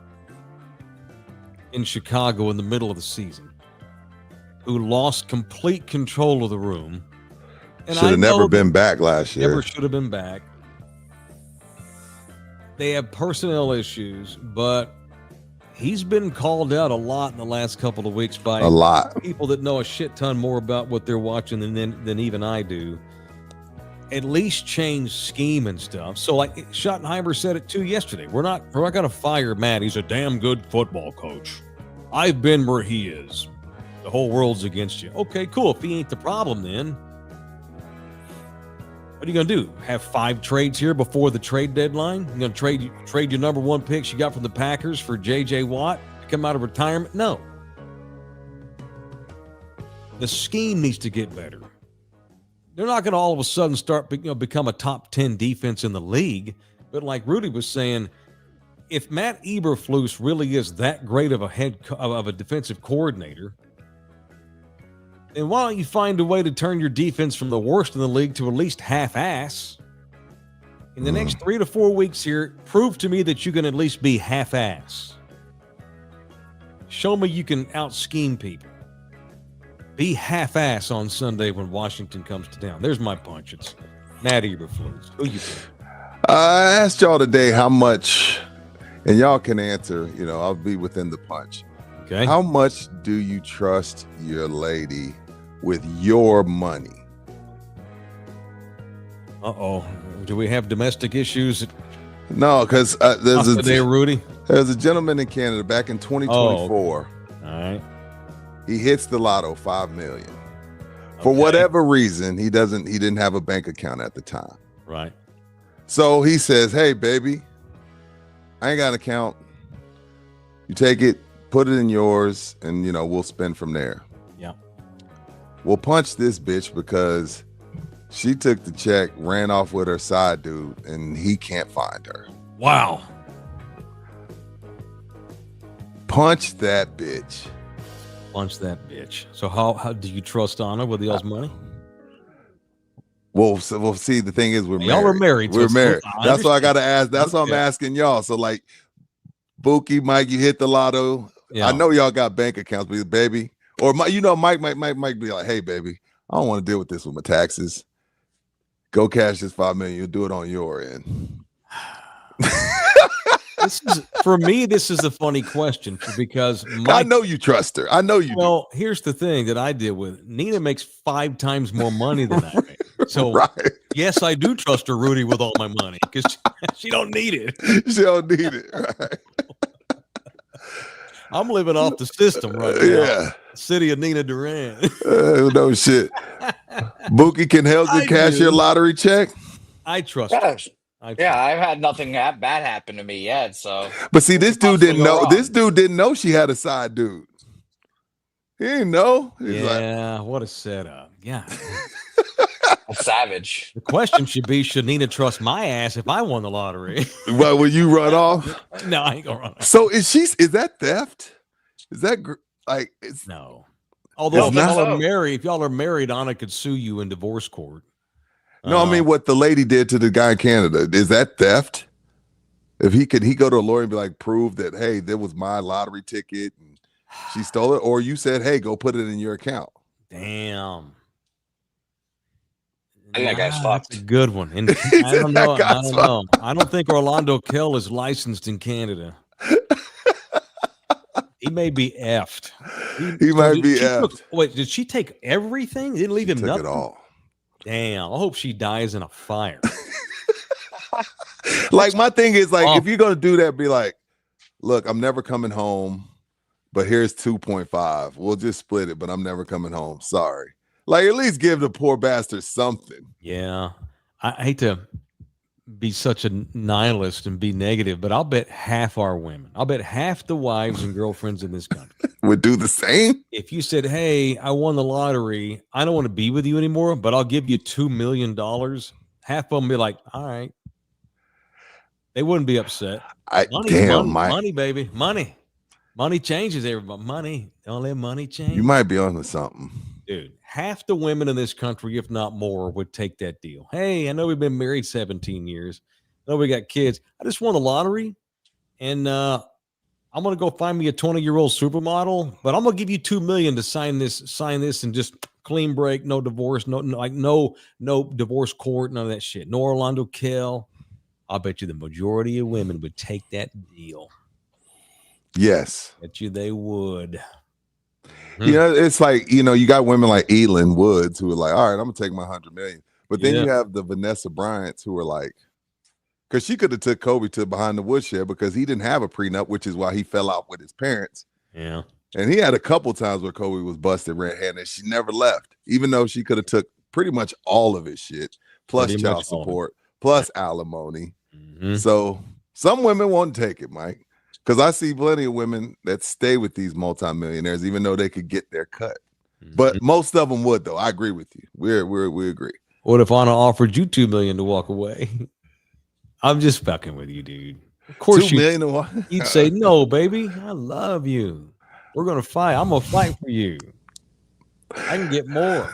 in Chicago in the middle of the season, who lost complete control of the room. Should have never been back last year. Never should have been back. They have personnel issues, but he's been called out a lot in the last couple of weeks by a lot people that know a shit ton more about what they're watching than even I do. At least change scheme and stuff. So like Schottenheimer said it too yesterday. We're not going to fire Matt. He's a damn good football coach. I've been where he is. The whole world's against you. Okay, cool. If he ain't the problem, then what are you going to do? Have 5 trades here before the trade deadline? You're going to trade your number 1 picks you got from the Packers for J.J. Watt to come out of retirement? No. The scheme needs to get better. They're not going to all of a sudden start become a top 10 defense in the league. But like Rudy was saying, if Matt Eberflus really is that great of a defensive coordinator, then why don't you find a way to turn your defense from the worst in the league to at least half-ass? In the next 3 to 4 weeks here, prove to me that you can at least be half-ass. Show me you can out-scheme people. Be half-ass on Sunday when Washington comes to town. There's my punch. It's Matt Eberflus. Who you think? I asked y'all today how much, and y'all can answer, I'll be within the punch. Okay. How much do you trust your lady with your money? Uh-oh. Do we have domestic issues? No, because there's a gentleman in Canada back in 2024. All right. He hits the lotto, $5 million. For whatever reason, he didn't have a bank account at the time. Right. So he says, "Hey, baby, I ain't got an account. You take it, put it in yours, and we'll spend from there." Yeah. We'll punch this bitch because she took the check, ran off with her side dude, and he can't find her. Wow. Punch that bitch. Punch that bitch. So how do you trust Anna with y'all's money? Well, see, the thing is, we're married. Y'all are married. We're married. That's why I got to ask. That's why I'm asking y'all. So, like, Buki, Mike, you hit the lotto. Yeah. I know y'all got bank accounts, but baby, or Mike might be like, "Hey, baby, I don't want to deal with this with my taxes. Go cash this $5 million. You'll do it on your end." For me, this is a funny question because I know you trust her. I know you. Well, here's the thing that I deal with. Nina makes 5 times more money than I make. So right. Yes, I do trust her, Rudy, with all my money because she don't need it. She don't need it. Right. I'm living off the system right now. Yeah. City of Nina Duran. No shit. Buki can help you cash your lottery check. I trust her. Yeah, I've had nothing bad happen to me yet. So, but see, this dude didn't know. This dude didn't know she had a side dude. He didn't know. He's what a setup. Yeah, a savage. The question should be: should Nina trust my ass if I won the lottery? Well, will you run off? No, I ain't gonna run off. So is that theft? Is that no? Although if y'all are married, Anna could sue you in divorce court. No, I mean what the lady did to the guy in Canada. Is that theft? If he go to a lawyer and be like, prove that, hey, that was my lottery ticket and she stole it, or you said, hey, go put it in your account. Damn. I think that guy's fucked. That's a good one. And I don't know. I don't think Orlando Kell is licensed in Canada. He may be effed. He might be effed. Wait, did she take everything? Didn't leave him nothing? Took it all. Damn, I hope she dies in a fire. Like, my thing is, like, if you're going to do that, be like, look, I'm never coming home, but here's 2.5. We'll just split it, but I'm never coming home. Sorry. Like, at least give the poor bastard something. Yeah. I hate to be such a nihilist and be negative, but I'll bet half our women, I'll bet half the wives and girlfriends in this country would do the same. If you said, hey, I won the lottery, I don't want to be with you anymore, but I'll give you $2 million, half of them be like, all right. They wouldn't be upset. Money, baby. Money changes everybody. Money. Don't let money change. You might be onto something. Dude, half the women in this country, if not more, would take that deal. Hey, I know we've been married 17 years. I know we got kids. I just won the lottery, and I'm going to go find me a 20-year-old supermodel, but I'm going to give you $2 million to sign this, and just clean break, no divorce, no divorce court, none of that shit. No Orlando Kell. I'll bet you the majority of women would take that deal. Yes. Bet you they would. You know, it's like, you got women like Elin Woods who are like, all right, I'm going to take my $100 million. But then you have the Vanessa Bryants who are like, because she could have took Kobe to behind the woodshed because he didn't have a prenup, which is why he fell out with his parents. Yeah. And he had a couple times where Kobe was busted red-handed. She never left, even though she could have took pretty much all of his shit, plus child support, plus alimony. Mm-hmm. So some women won't take it, Mike, because I see plenty of women that stay with these multimillionaires, even though they could get their cut. Mm-hmm. But most of them would, though. I agree with you. We agree. What if Anna offered you $2 million to walk away? I'm just fucking with you, dude. Of course, $2 million to walk. You'd say no, baby. I love you. We're gonna fight. I'm gonna fight for you. I can get more.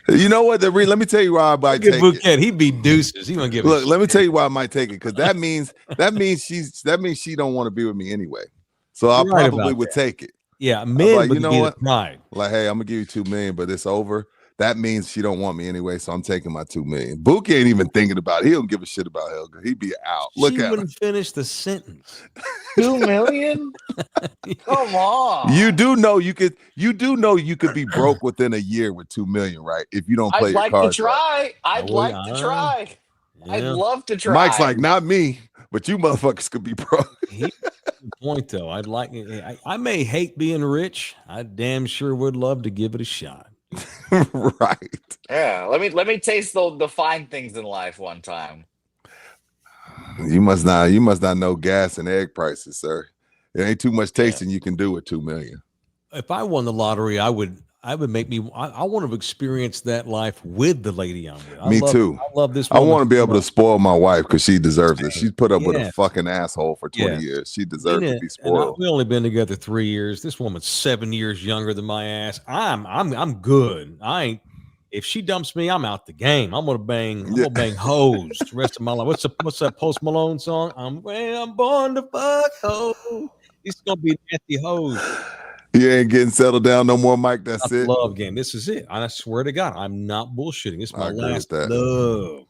You know what? Let me tell you why I might take it. He'd be deuces. He gonna give. Look, let me tell you why I might take it, because that means she don't want to be with me anyway. So I probably would take it. Yeah, men. Like, you know what? Pride. Like, hey, I'm gonna give you $2 million, but it's over. That means she don't want me anyway, so I'm taking my $2 million. Book ain't even thinking about it. He don't give a shit about Helga. He'd be out. Look she at wouldn't finish the sentence. $2 million? Come on. You do know you could be broke within a year with $2 million, right? If you don't play your cards right. I'd like to try. Yeah. I'd love to try. Mike's like, not me, but you motherfuckers could be broke. Point though, I may hate being rich. I damn sure would love to give it a shot. Right. Yeah. Let me taste the fine things in life one time. You must not know gas and egg prices, sir. There ain't too much tasting you can do with $2 million. If I won the lottery, I would make me. I want to experience that life with the lady I'm with. Me too. I love this. I want to be able to spoil my wife because she deserves it. She's put up with a fucking asshole for 20 Yeah. years. She deserves to be spoiled. We've only been together 3 years. This woman's 7 years younger than my ass. I'm good. I ain't. If she dumps me, I'm out the game. I'm gonna bang hoes the rest of my life. What's that Post Malone song? I'm born to fuck hoes. It's gonna be nasty hoes. You ain't getting settled down no more, Mike. That's it. Love game. This is it. I swear to God, I'm not bullshitting. This is my last love.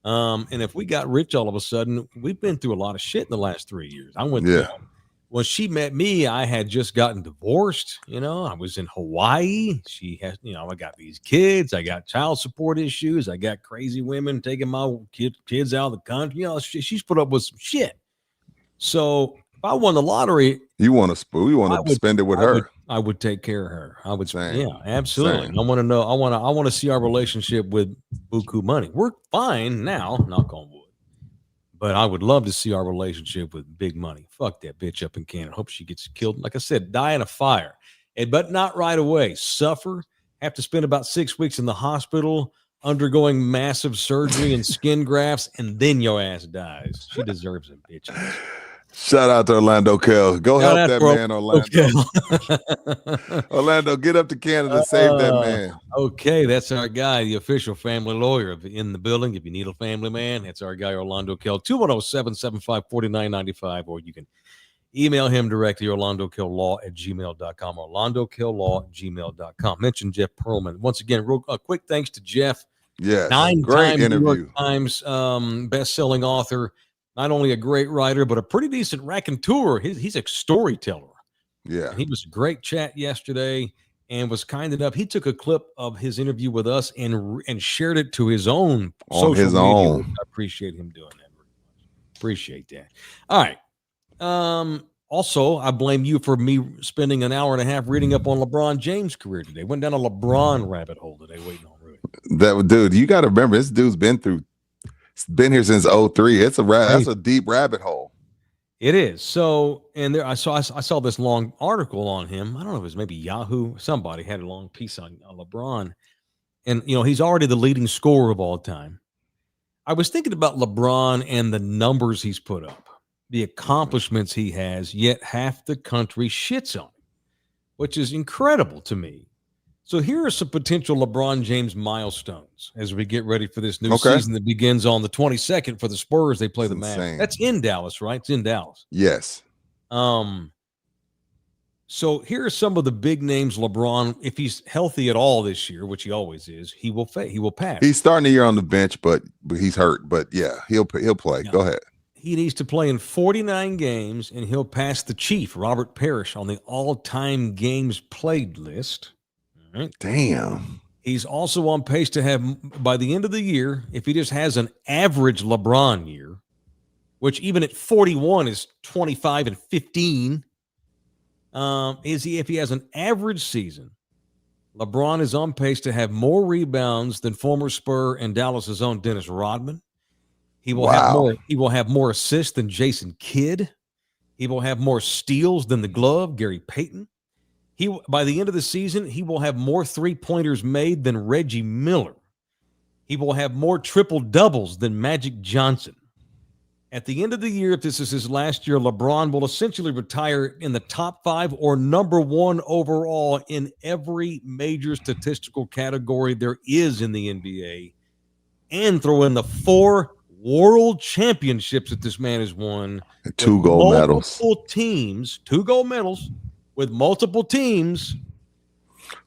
And if we got rich all of a sudden, we've been through a lot of shit in the last 3 years. I went through. When she met me, I had just gotten divorced. I was in Hawaii. She has, I got these kids. I got child support issues. I got crazy women taking my kids out of the country. She's put up with some shit. So if I won the lottery, you want to spend it with her. I would take care of her. I would. Same. Yeah, absolutely. Same. I want to know. I want to see our relationship with buku money. We're fine now, knock on wood. But I would love to see our relationship with big money. Fuck that bitch up in Canada. Hope she gets killed. Like I said, die in a fire, but not right away. Suffer. Have to spend about 6 weeks in the hospital, undergoing massive surgery and skin grafts, and then your ass dies. She deserves it, bitch. Shout out to Orlando Kell. Go help that man, Orlando. Orlando, get up to Canada, save that man. Okay, that's our guy, the official family lawyer in the building. If you need a family man, that's our guy, Orlando Kell, 210-775-4995, or you can email him directly, orlandokilllaw@gmail.com, orlandokilllaw@gmail.com. Mention Jeff Pearlman. Once again, quick thanks to Jeff. Yes, 9-time great interview. New York Times best-selling author. Not only a great writer, but a pretty decent raconteur. He's a storyteller. Yeah. And he was a great chat yesterday and was kind enough. He took a clip of his interview with us and shared it to his own social media. I appreciate him doing that. Appreciate that. All right. Also, I blame you for me spending an hour and a half reading up on LeBron James' career today. Went down a LeBron rabbit hole today waiting on Rudy. Dude, you got to remember, this dude's been here since 2003. That's a deep rabbit hole. It is. So, and I saw this long article on him. I don't know if it was maybe Yahoo. Somebody had a long piece on LeBron. And, he's already the leading scorer of all time. I was thinking about LeBron and the numbers he's put up, the accomplishments he has, yet half the country shits on him, which is incredible to me. So here are some potential LeBron James milestones as we get ready for this new season that begins on the 22nd for the Spurs. They play the Mavs. That's in Dallas, right? It's in Dallas. Yes. So here are some of the big names LeBron, if he's healthy at all this year, which he always is, he will pass. He's starting the year on the bench, but he's hurt. But yeah, he'll play. Yeah. Go ahead. He needs to play in 49 games, and he'll pass the Chief, Robert Parrish, on the all-time games played list. Right. Damn. He's also on pace to have, by the end of the year, if he just has an average LeBron year, which even at 41 is 25 and 15, if he has an average season, LeBron is on pace to have more rebounds than former Spur and Dallas's own Dennis Rodman. He will have more assists than Jason Kidd. He will have more steals than the glove, Gary Payton. By the end of the season, he will have more three-pointers made than Reggie Miller. He will have more triple-doubles than Magic Johnson. At the end of the year, if this is his last year, LeBron will essentially retire in the top 5 or number 1 overall in every major statistical category there is in the NBA, and throw in the 4 world championships that this man has won. 2 gold medals. 2 gold medals with multiple teams.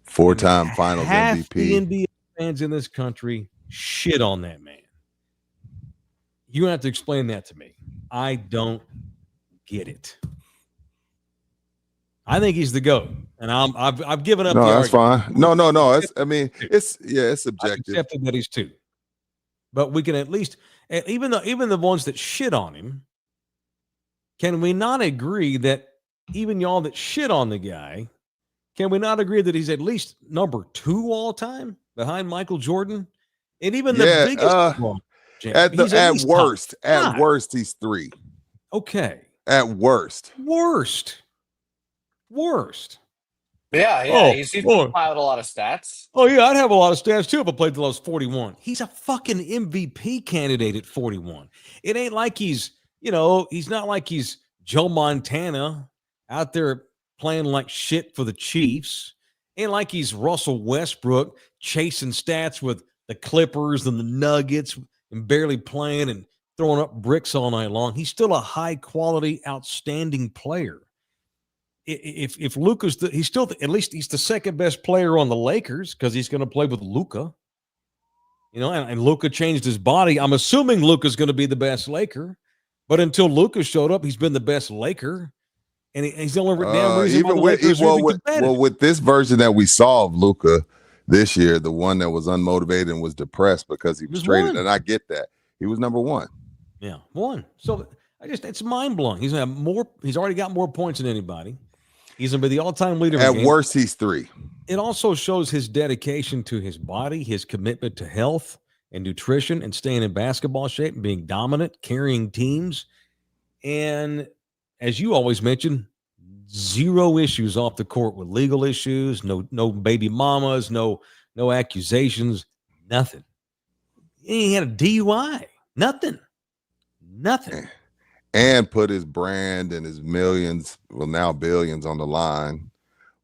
4-time finals half MVP. The NBA fans in this country shit on that man. You have to explain that to me. I don't get it. I think he's the GOAT, and I've given up. No, the that's argument. fine. No. It's subjective. I've accepted that he's 2, but we can at least, even the ones that shit on him, can we not agree that even y'all that shit on the guy, can we not agree that he's at least number 2 all time behind Michael Jordan, and even the biggest. At worst, he's 3. Okay. At worst. Yeah. He's compiled a lot of stats. Oh, yeah, I'd have a lot of stats, too, if I played till I was 41. He's a fucking MVP candidate at 41. It ain't like he's not like he's Joe Montana out there playing like shit for the Chiefs. Ain't like he's Russell Westbrook chasing stats with the Clippers and the Nuggets and barely playing and throwing up bricks all night long. He's still a high-quality, outstanding player. If Luka's, he's still at least he's the second best player on the Lakers because he's going to play with Luka. And Luka changed his body. I'm assuming Luka's going to be the best Laker, but until Luka showed up, he's been the best Laker, and he's the only damn reason why the Lakers are even competitive. With this version that we saw of Luka this year, the one that was unmotivated and was depressed because he was traded, and I get that. He was number 1. Yeah, 1. So it's mind-blowing. He's already got more points than anybody. He's going to be the all-time leader. At worst, he's 3. It also shows his dedication to his body, his commitment to health and nutrition and staying in basketball shape and being dominant, carrying teams. And as you always mention, 0 issues off the court with legal issues, no baby mamas, no accusations, nothing. He had a DUI, nothing. And put his brand and his millions, well, now billions on the line,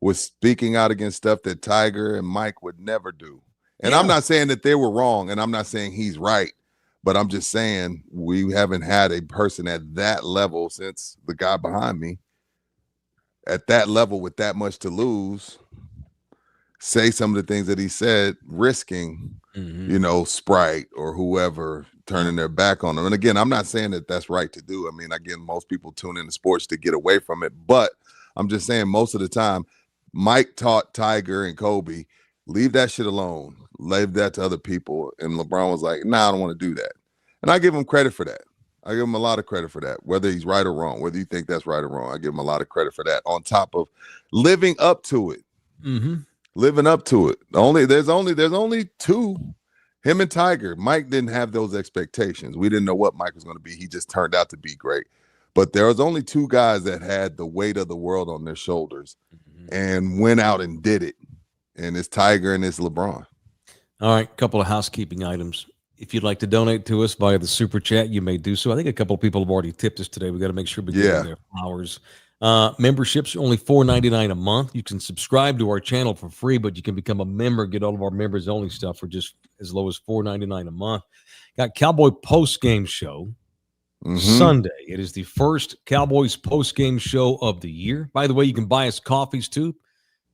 was speaking out against stuff that Tiger and Mike would never do. And I'm not saying that they were wrong, and I'm not saying he's right, but I'm just saying we haven't had a person at that level since the guy behind me, at that level with that much to lose, say some of the things that he said, risking, Sprite or whoever turning their back on him. And again, I'm not saying that that's right to do. I mean, again, most people tune into sports to get away from it, but I'm just saying most of the time, Mike taught Tiger and Kobe, leave that shit alone, leave that to other people. And LeBron was like, nah, I don't want to do that. And I give him credit for that. I give him a lot of credit for that, whether he's right or wrong, whether you think that's right or wrong. I give him a lot of credit for that on top of living up to it. Living up to it. There's only 2. Him and Tiger. Mike didn't have those expectations. We didn't know what Mike was going to be. He just turned out to be great. But there was only 2 guys that had the weight of the world on their shoulders and went out and did it. And it's Tiger and it's LeBron. All right, a couple of housekeeping items. If you'd like to donate to us via the super chat, you may do so. I think a couple of people have already tipped us today. We got to make sure we give them their flowers. Memberships are only $4.99 a month. You can subscribe to our channel for free, but you can become a member, get all of our members only stuff for just as low as $4.99 a month. Got Cowboy post game show Sunday. It is the first Cowboys post game show of the year. By the way, you can buy us coffees too.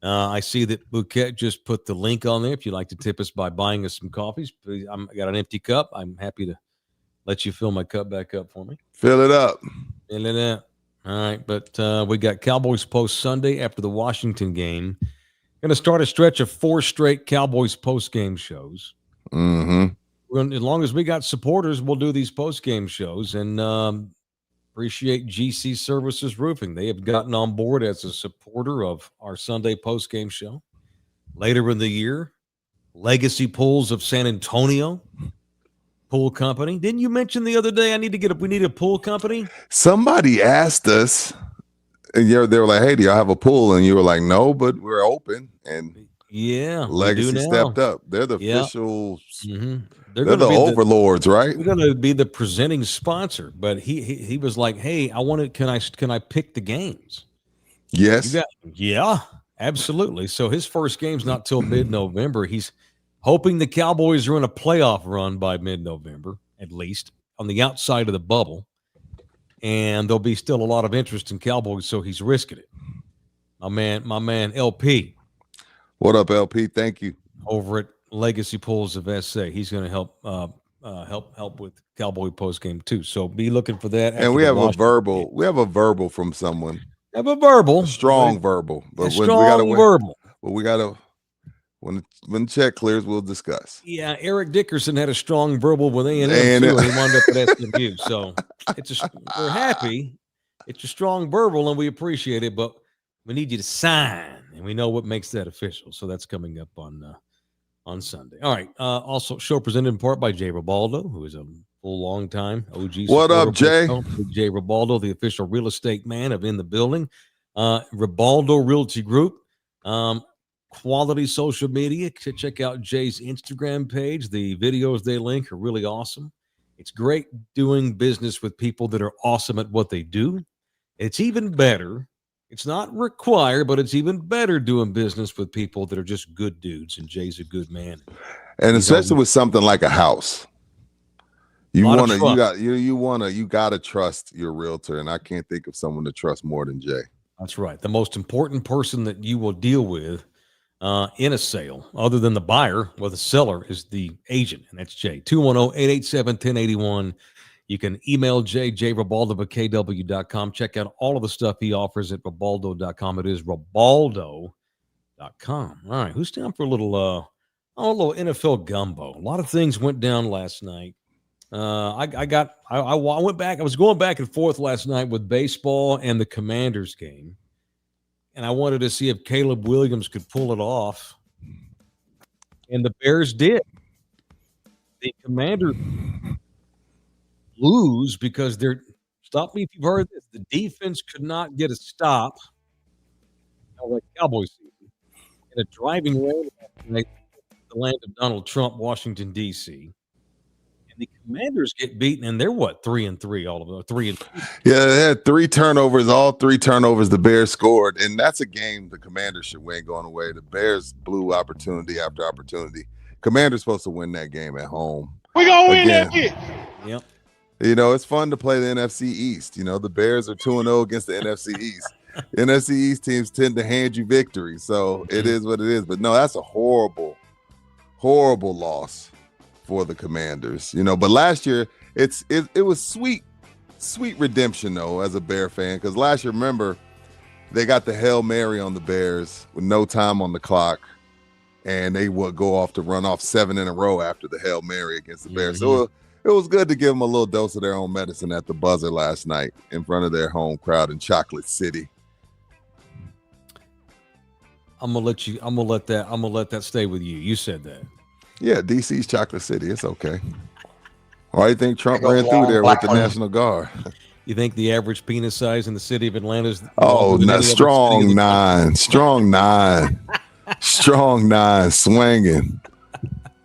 I see that Bouquet just put the link on there. If you'd like to tip us by buying us some coffees, please, I got an empty cup. I'm happy to let you fill my cup back up for me. Fill it up. Fill it up. All right, but we got Cowboys post Sunday after the Washington game. Going to start a stretch of 4 straight Cowboys post game shows. As long as we got supporters, we'll do these post game shows. And Appreciate GC Services Roofing. They have gotten on board as a supporter of our Sunday postgame show. Later in the year, Legacy Pools of San Antonio Pool Company. Didn't you mention the other day we need a pool company? Somebody asked us, and they were like, "Hey, do y'all have a pool?" And you were like, "No, but we're open." And yeah, Legacy stepped up. They're the official. Mm-hmm. They're the overlords, right? We're going to be the presenting sponsor. But he was like, "Hey, I want to. Can I pick the games?" Yes. Yeah, absolutely. So his first game's not till mid-November. He's hoping the Cowboys are in a playoff run by mid-November, at least on the outside of the bubble, and there'll be still a lot of interest in Cowboys. So he's risking it. My man, LP. What up, LP? Thank you. Over at Legacy Pools of SA, he's going to help with Cowboy postgame too. So be looking for that. And we have a verbal. Game. We have a verbal from someone. Have a verbal, strong verbal, but we gotta. When the check clears, we'll discuss. Yeah, Eric Dickerson had a strong verbal with A&M too, and he wound up at SMU. So we're happy. It's a strong verbal, and we appreciate it, but we need you to sign, and we know what makes that official. So that's coming up on Sunday. All right. Also, show presented in part by Jay Ribaldo, who is a full long time OG. What up, Jay? Jay Ribaldo, the official real estate man of In the Building. Ribaldo Realty Group. Quality social media. Check out Jay's Instagram page. The videos they link are really awesome. It's great doing business with people that are awesome at what they do. It's even better. It's not required, but it's even better doing business with people that are just good dudes. And Jay's a good man. And especially with something like a house. You gotta trust your realtor. And I can't think of someone to trust more than Jay. That's right. The most important person that you will deal with in a sale, other than the buyer or the seller, is the agent, and that's Jay. 210-887-1081. You can email jribaldo@kw.com. Check out all of the stuff he offers at ribaldo.com. It is ribaldo.com. All right, who's down for a little NFL gumbo? A lot of things went down last night. I went back. I was going back and forth last night with baseball and the Commanders game. And I wanted to see if Caleb Williams could pull it off. And the Bears did. The Commanders lose because stop me if you've heard this. The defense could not get a stop. Like Cowboys season. In a driving rain the land of Donald Trump, Washington, D.C. The Commanders get beaten, and they're 3-3, all of them, 3-2. Yeah, they had 3 turnovers. All 3 turnovers the Bears scored, and that's a game the Commanders should win going away. The Bears blew opportunity after opportunity. Commanders supposed to win that game at home. We gonna win that game. Yep. You know, it's fun to play the NFC East. You know, the Bears are 2-0 against the NFC East. NFC East teams tend to hand you victory, so it is what it is. But no, that's a horrible, horrible loss for the Commanders, you know. But last year it was sweet redemption though as a Bear fan, because last year, remember, they got the Hail Mary on the Bears with no time on the clock, and they would go off to run off 7 in a row after the Hail Mary against the Bears. So it was good to give them a little dose of their own medicine at the buzzer last night in front of their home crowd in Chocolate City. I'm gonna let that stay with you. You said that. Yeah, DC's Chocolate City. It's okay. Why do you think Trump ran through there with the National Guard? You think the average penis size in the city of Atlanta is strong 9, strong 9, strong 9, swinging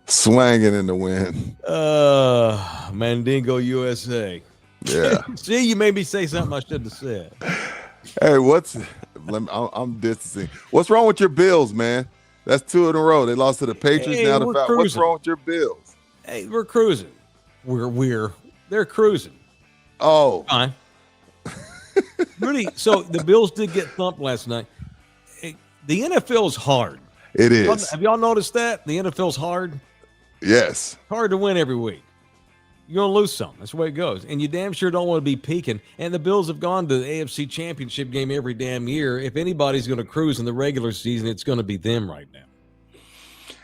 in the wind. Mandingo, USA. Yeah. See, you made me say something I shouldn't have said. Hey, I'm distancing. What's wrong with your Bills, man? That's 2 in a row. They lost to the Patriots. Now the Falcons. What's wrong with your Bills? Hey, we're cruising. They're cruising. Oh, fine. Really? So the Bills did get thumped last night. The NFL is hard. It is. Have y'all noticed that the NFL's hard? Yes. Hard to win every week. You're gonna lose some. That's the way it goes. And you damn sure don't want to be peaking. And the Bills have gone to the AFC Championship game every damn year. If anybody's gonna cruise in the regular season, it's gonna be them right now.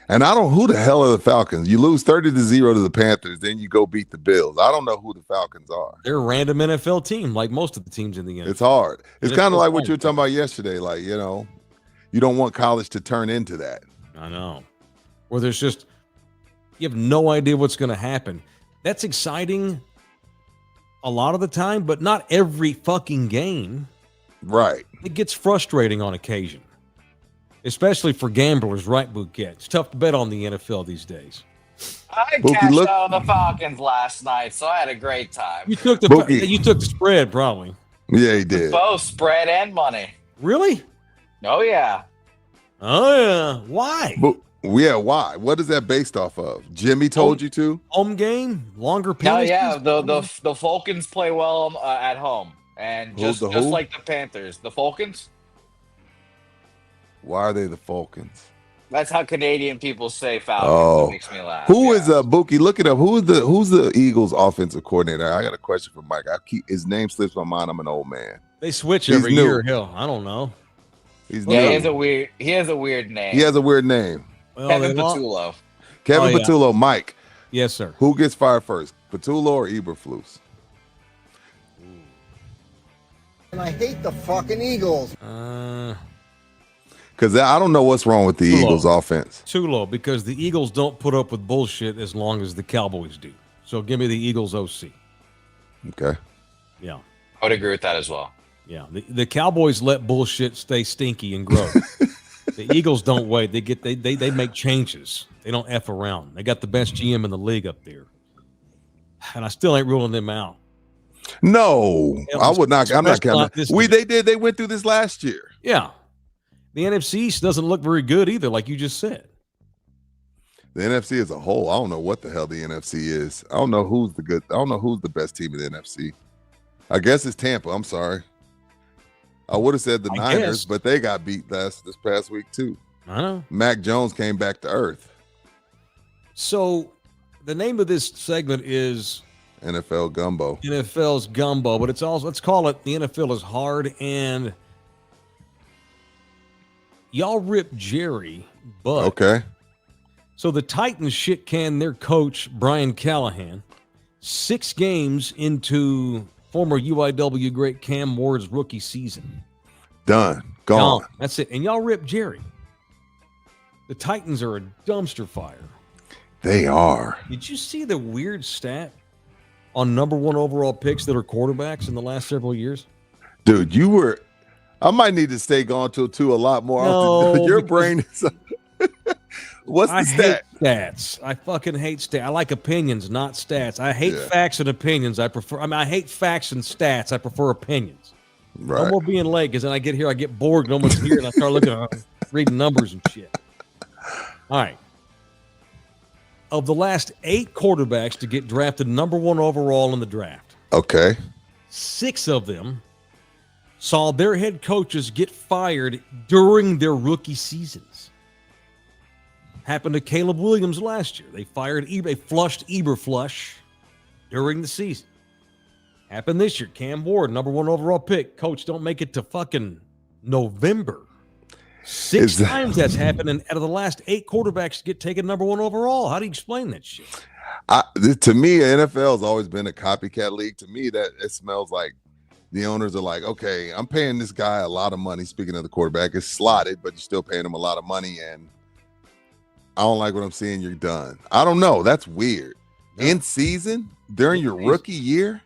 And I don't. Who the hell are the Falcons? You lose 30-0 to the Panthers, then you go beat the Bills. I don't know who the Falcons are. They're a random NFL team, like most of the teams in the NFL. It's hard. It's kind of like what you were talking about yesterday. Like, you know, you don't want college to turn into that. I know. Where there's just, you have no idea what's going to happen. That's exciting a lot of the time, but not every fucking game. Right. It gets frustrating on occasion. Especially for gamblers, right, Bouquet? It's tough to bet on the NFL these days. I cashed out on the Falcons last night, so I had a great time. You took the spread, probably. Yeah, he did. Both spread and money. Really? Oh, yeah. Oh, yeah. Why? Yeah, why? What is that based off of? Jimmy told you to? Home game? Longer penalties? No, yeah. The Falcons play well at home. And just like the Panthers. The Falcons? Why are they the Falcons? That's how Canadian people say Falcons. Oh, It makes me laugh. Who is Buki? Look it up. Who's the Eagles offensive coordinator? I got a question for Mike. His name slips my mind. I'm an old man. They switch every year. Hell, I don't know. He has a weird name. He has a weird name. Well, Kevin Patullo. Kevin Patullo. Mike. Yes, sir. Who gets fired first, Patullo or Eberflus? And I hate the fucking Eagles. Because I don't know what's wrong with the Eagles offense. Too low, because the Eagles don't put up with bullshit as long as the Cowboys do. So give me the Eagles OC. Okay. Yeah. I would agree with that as well. Yeah. The Cowboys let bullshit stay stinky and grow. The Eagles don't wait. They make changes. They don't F around. They got the best GM in the league up there. And I still ain't ruling them out. No, I would not. I'm not counting. They went through this last year. Yeah. The NFC East doesn't look very good either, like you just said. The NFC as a whole, I don't know what the hell the NFC is. I don't know who's the best team in the NFC. I guess it's Tampa. I'm sorry. I would have said the Niners, but they got beat this past week too. I know. Mac Jones came back to earth. So the name of this segment is NFL Gumbo. NFL's Gumbo, but it's also, let's call it the NFL is hard, and y'all rip Jerry, but okay. So the Titans shit-canned their coach, Brian Callahan, 6 games into former UIW great Cam Ward's rookie season. Done. Gone. That's it. And y'all rip Jerry. The Titans are a dumpster fire. They are. Did you see the weird stat on number 1 overall picks that are quarterbacks in the last several years? Dude, I might need to stay gone till 2 a lot more often. Your brain is. What's the stat? Hate stats. I fucking hate stats. I like opinions, not stats. I hate facts and opinions. I hate facts and stats. I prefer opinions. Right. No more being late, because then I get here, I get bored, no one's here, and I start looking at reading numbers and shit. All right. Of the last 8 quarterbacks to get drafted number 1 overall in the draft, okay, 6 of them saw their head coaches get fired during their rookie seasons. Happened to Caleb Williams last year. They flushed Eberflush during the season. Happened this year. Cam Ward, number 1 overall pick. Coach, don't make it to fucking November. 6 times that's happened, and out of the last 8 quarterbacks get taken number 1 overall. How do you explain that shit? To me, NFL has always been a copycat league. To me, that it smells like the owners are like, okay, I'm paying this guy a lot of money. Speaking of the quarterback, it's slotted, but you're still paying him a lot of money, and I don't like what I'm seeing. You're done. I don't know. That's weird. Yeah. In season during your rookie year?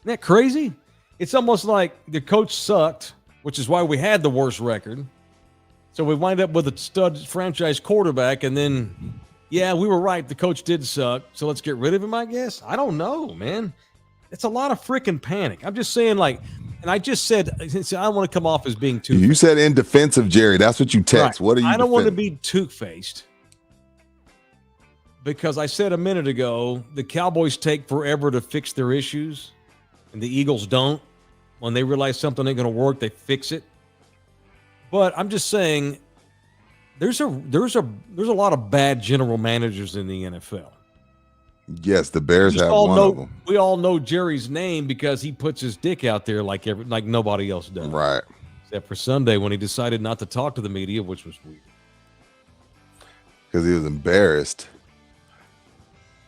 Isn't that crazy? It's almost like the coach sucked, which is why we had the worst record. So we wind up with a stud franchise quarterback, and then, yeah, we were right. The coach did suck, so let's get rid of him, I guess. I don't know, man. It's a lot of freaking panic. I'm just saying, like, and I just said, I don't want to come off as being too. You said in defense of Jerry. That's what you text. Right. What are you? I don't want to be two-faced, because I said a minute ago the Cowboys take forever to fix their issues, and the Eagles don't. When they realize something ain't going to work, they fix it. But I'm just saying, there's a lot of bad general managers in the NFL. Yes, the Bears have one of them. We all know Jerry's name because he puts his dick out there like nobody else does. Right. Except for Sunday when he decided not to talk to the media, which was weird. because he was embarrassed.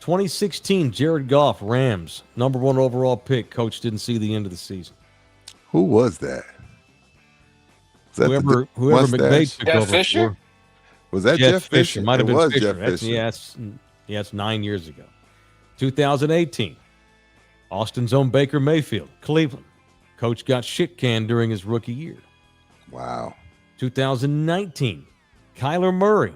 2016, Jared Goff, Rams, number 1 overall pick. Coach didn't see the end of the season. Who was that? Whoever McVay took Jeff over Fisher? for. Was that Jeff Fisher? Might have been Fisher. Jeff Fisher. That's 9 years ago. 2018, Austin's own Baker Mayfield, Cleveland. Coach got shit canned during his rookie year. Wow. 2019, Kyler Murray,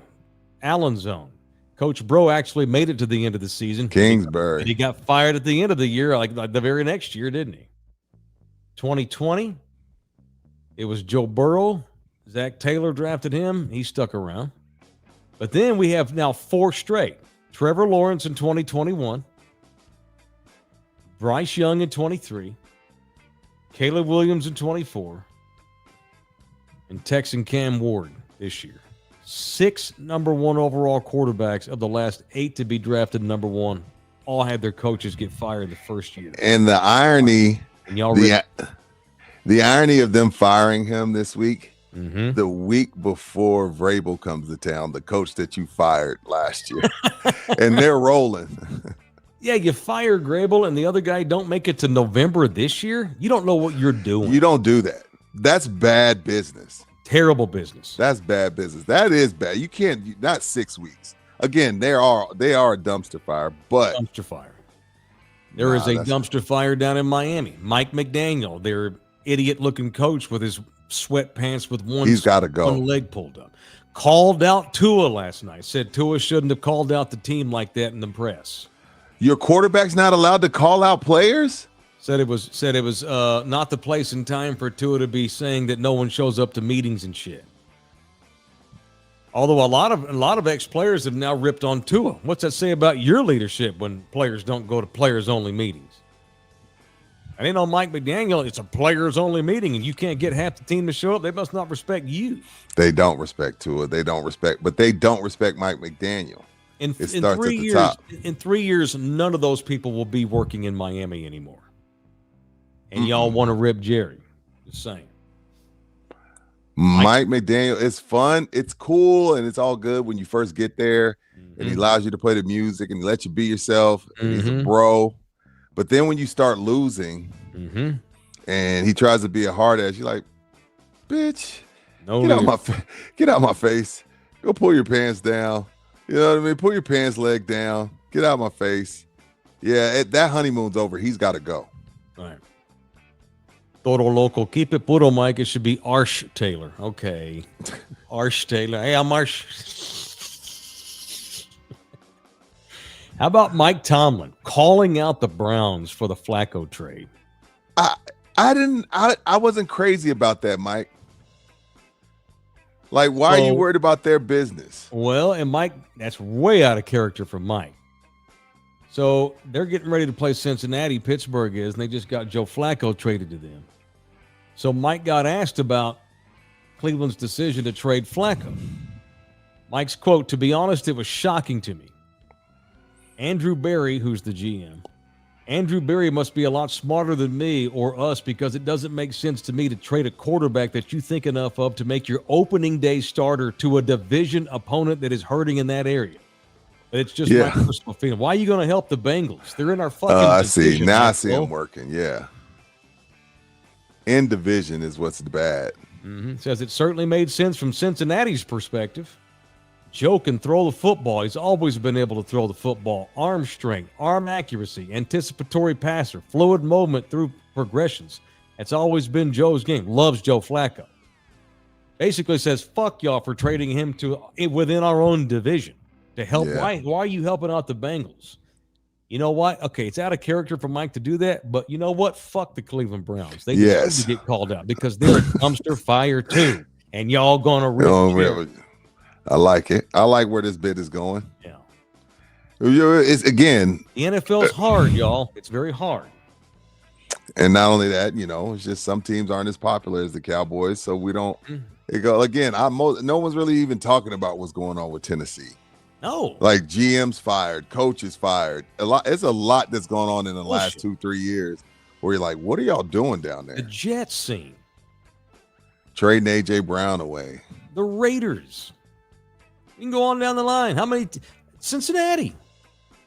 Allen's own. Coach Bro actually made it to the end of the season. Kingsbury. And he got fired at the end of the year, like the very next year, didn't he? 2020, it was Joe Burrow. Zach Taylor drafted him. He stuck around. But then we have now 4 straight. Trevor Lawrence in 2021. Bryce Young in 23. Caleb Williams in 24. And Texan Cam Ward this year. 6 number 1 overall quarterbacks of the last 8 to be drafted number 1 all had their coaches get fired the first year. And the irony, and y'all the irony of them firing him this week, mm-hmm. the week before Vrabel comes to town, the coach that you fired last year, and they're rolling. Yeah, you fire Grable and the other guy don't make it to November this year. You don't know what you're doing. You don't do that. That's bad business. Terrible business. That's bad business. That is bad. You can't, not 6 weeks. Again, they are a dumpster fire, but dumpster fire. There is a dumpster fire down in Miami. Mike McDaniel, their idiot-looking coach with his sweatpants with one leg pulled up, called out Tua last night. Said Tua shouldn't have called out the team like that in the press. Your quarterback's not allowed to call out players? Said it was not the place and time for Tua to be saying that no one shows up to meetings and shit. Although a lot of ex-players have now ripped on Tua. What's that say about your leadership when players don't go to players-only meetings? And on Mike McDaniel, it's a players-only meeting, and you can't get half the team to show up. They must not respect you. They don't respect Tua. They don't respect Mike McDaniel. In 3 years, in 3 years, none of those people will be working in Miami anymore. And y'all want to rip Jerry. Just saying. Mike McDaniel, it's fun, it's cool, and it's all good when you first get there, and he allows you to play the music and he lets you be yourself. And he's a bro. But then when you start losing and he tries to be a hard ass, you're like, bitch, get out my face. Go pull your pants down. You know what I mean? Pull your pants leg down. Get out of my face. Yeah, that honeymoon's over. He's got to go. All right. Toro Local. Keep it puro, Mike. It should be Arsh Taylor. Okay. Arsh Taylor. Hey, I'm Arsh. How about Mike Tomlin calling out the Browns for the Flacco trade? I wasn't crazy about that, Mike. Like, why are you worried about their business? Well, and Mike, that's way out of character for Mike. So they're getting ready to play Cincinnati. Pittsburgh is, and they just got Joe Flacco traded to them. So Mike got asked about Cleveland's decision to trade Flacco. Mike's quote, "To be honest, it was shocking to me. Andrew Berry, who's the GM, Andrew Berry must be a lot smarter than me or us because it doesn't make sense to me to trade a quarterback that you think enough of to make your opening day starter to a division opponent that is hurting in that area. But it's just my personal feeling. Why are you going to help the Bengals? They're in our fucking division. Now I see him working, yeah. In division is what's bad. Says it certainly made sense from Cincinnati's perspective. Joe can throw the football. He's always been able to throw the football. Arm strength, arm accuracy, anticipatory passer, fluid movement through progressions. That's always been Joe's game. Loves Joe Flacco. Basically says, fuck y'all for trading him to within our own division to help. Yeah. Why are you helping out the Bengals? You know what? Okay, it's out of character for Mike to do that, but you know what? Fuck the Cleveland Browns. They deserve to get called out because they're a dumpster fire too, and y'all gonna rip. I like it. I like where this bit is going. Yeah. It's again. The NFL's hard, y'all. It's very hard. And not only that, it's just some teams aren't as popular as the Cowboys, so we don't. It go again. No one's really even talking about what's going on with Tennessee. No. Like GM's fired, coaches fired. It's a lot that's going on in the last 2-3 years where you're like, what are y'all doing down there? The Jets scene. Trading AJ Brown away. The Raiders. You can go on down the line. How many? Cincinnati.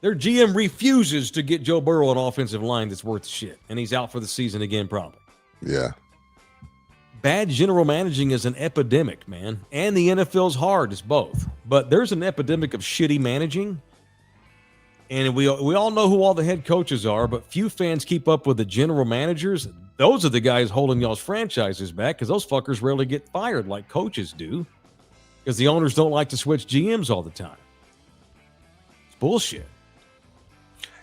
Their GM refuses to get Joe Burrow an offensive line that's worth shit, and he's out for the season again, probably. Yeah. Bad general managing is an epidemic, man, and the NFL's hard. It's both, but there's an epidemic of shitty managing, and we all know who all the head coaches are, but few fans keep up with the general managers. Those are the guys holding y'all's franchises back because those fuckers rarely get fired like coaches do because the owners don't like to switch GMs all the time. It's bullshit.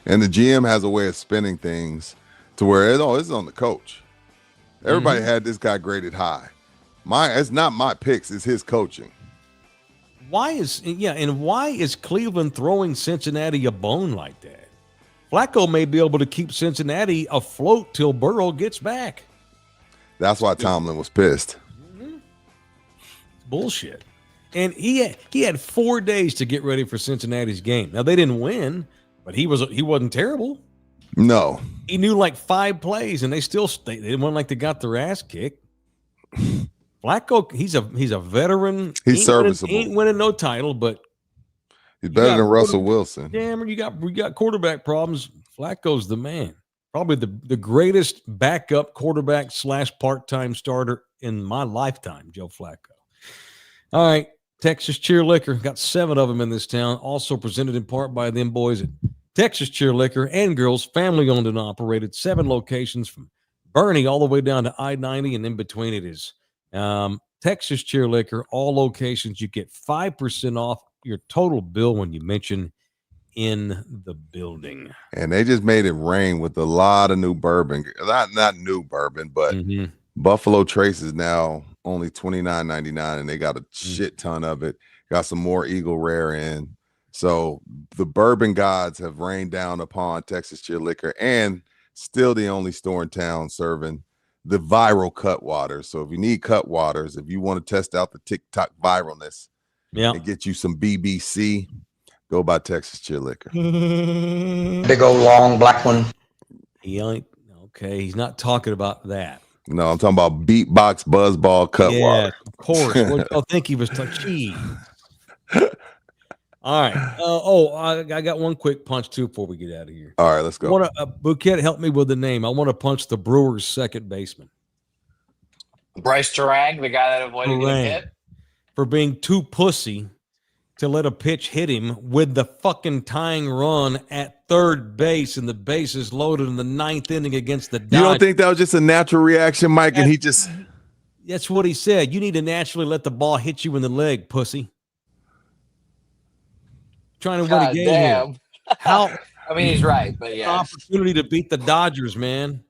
And the GM has a way of spinning things to where it's on the coach. Everybody had this guy graded high. It's not my picks, it's his coaching. Why is Cleveland throwing Cincinnati a bone like that? Flacco may be able to keep Cincinnati afloat till Burrow gets back. That's why Tomlin was pissed. It's bullshit. And he had 4 days to get ready for Cincinnati's game. Now they didn't win, but he wasn't terrible. No. He knew like 5 plays, and they didn't want like they got their ass kicked. Flacco, he's a veteran. He's serviceable. He ain't winning no title, but he's better than Russell Wilson. Damn, we got quarterback problems. Flacco's the man. Probably the greatest backup quarterback / part-time starter in my lifetime, Joe Flacco. All right, Texas Cheer Liquor. Got 7 of them in this town. Also presented in part by them boys at Texas Cheer Liquor and Girls, family owned and operated, 7 locations from Bernie all the way down to I-90, and in between it is Texas Cheer Liquor. All locations, you get 5% off your total bill when you mention in the building. And they just made it rain with a lot of new bourbon. Not new bourbon, but Buffalo Trace is now only $29.99, and they got a shit ton of it. Got some more Eagle Rare in. So the bourbon gods have rained down upon Texas Cheer Liquor, and still the only store in town serving the viral cut waters. So if you need cut waters, if you want to test out the TikTok viralness and get you some BBC, go buy Texas Cheer Liquor. Big old long black one. He's not talking about that. No, I'm talking about Beatbox Buzzball cut water. Of course. What do you think he was talking? All right. I got one quick punch too before we get out of here. All right, let's go. Bouquet, help me with the name. I want to punch the Brewers' second baseman, Bryce Terang, the guy that avoided getting hit, for being too pussy to let a pitch hit him with the fucking tying run at third base, and the base is loaded in the 9th inning against the Dodgers. You don't think that was just a natural reaction, Mike? And he just... That's what he said. You need to naturally let the ball hit you in the leg, pussy. Trying to win a game here. How? I mean, he's right, but yeah. Opportunity to beat the Dodgers, man.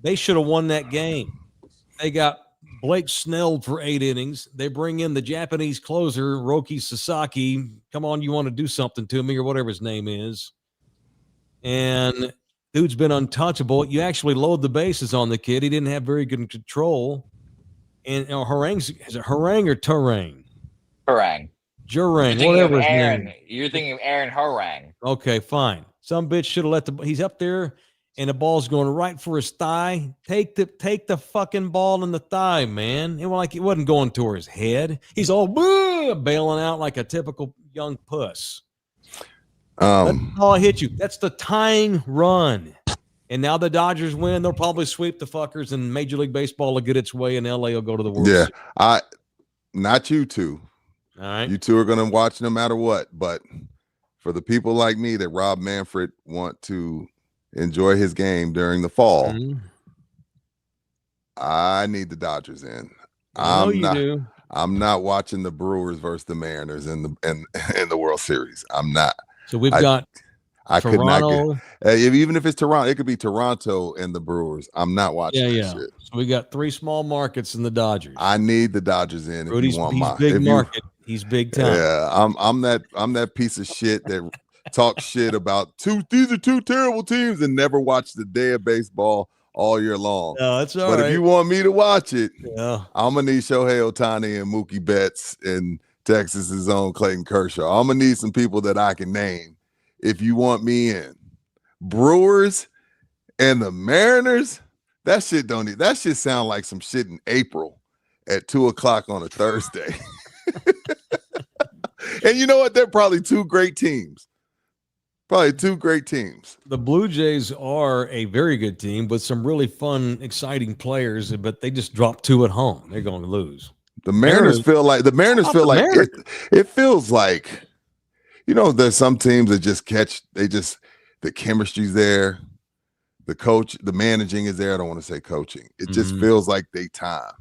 They should have won that game. They got Blake Snell for 8 innings. They bring in the Japanese closer, Roki Sasaki. Come on, you want to do something to me, or whatever his name is. And dude's been untouchable. You actually load the bases on the kid. He didn't have very good control. And is it Harang or Terang? Harang. Jurang, whatever his Aaron. name. You're thinking of Aaron Harang. Okay, fine. Some bitch should have he's up there and the ball's going right for his thigh. Take the fucking ball in the thigh, man. It wasn't going to his head. He's all bailing out like a typical young puss. That's all hit you. That's the tying run. And now the Dodgers win. They'll probably sweep the fuckers, and Major League Baseball will get its way, and LA will go to the World Series. Not you two. All right. You two are going to watch no matter what. But for the people like me that Rob Manfred want to enjoy his game during the fall, I need the Dodgers in. I'm not watching the Brewers versus the Mariners in the World Series. I'm not. So we've got I Toronto. could not even if it's Toronto, it could be Toronto and the Brewers. I'm not watching that shit. So we got 3 small markets in the Dodgers. I need the Dodgers in. Rudy's, he's big market. He's big time. Yeah, I'm that piece of shit that talks shit about these are 2 terrible teams and never watch the day of baseball all year long. No, that's all right. But if you want me to watch it, I'm gonna need Shohei Ohtani and Mookie Betts and Texas's own Clayton Kershaw. I'm gonna need some people that I can name. If you want me in, Brewers and the Mariners, that shit sound like some shit in April at 2:00 on a Thursday. And you know what? They're probably two great teams. The Blue Jays are a very good team with some really fun, exciting players, but they just dropped 2 at home. They're going to lose. The Mariners feel like it feels like, there's some teams that just the chemistry's there. The coach, the managing is there. I don't want to say coaching. It just feels like they time.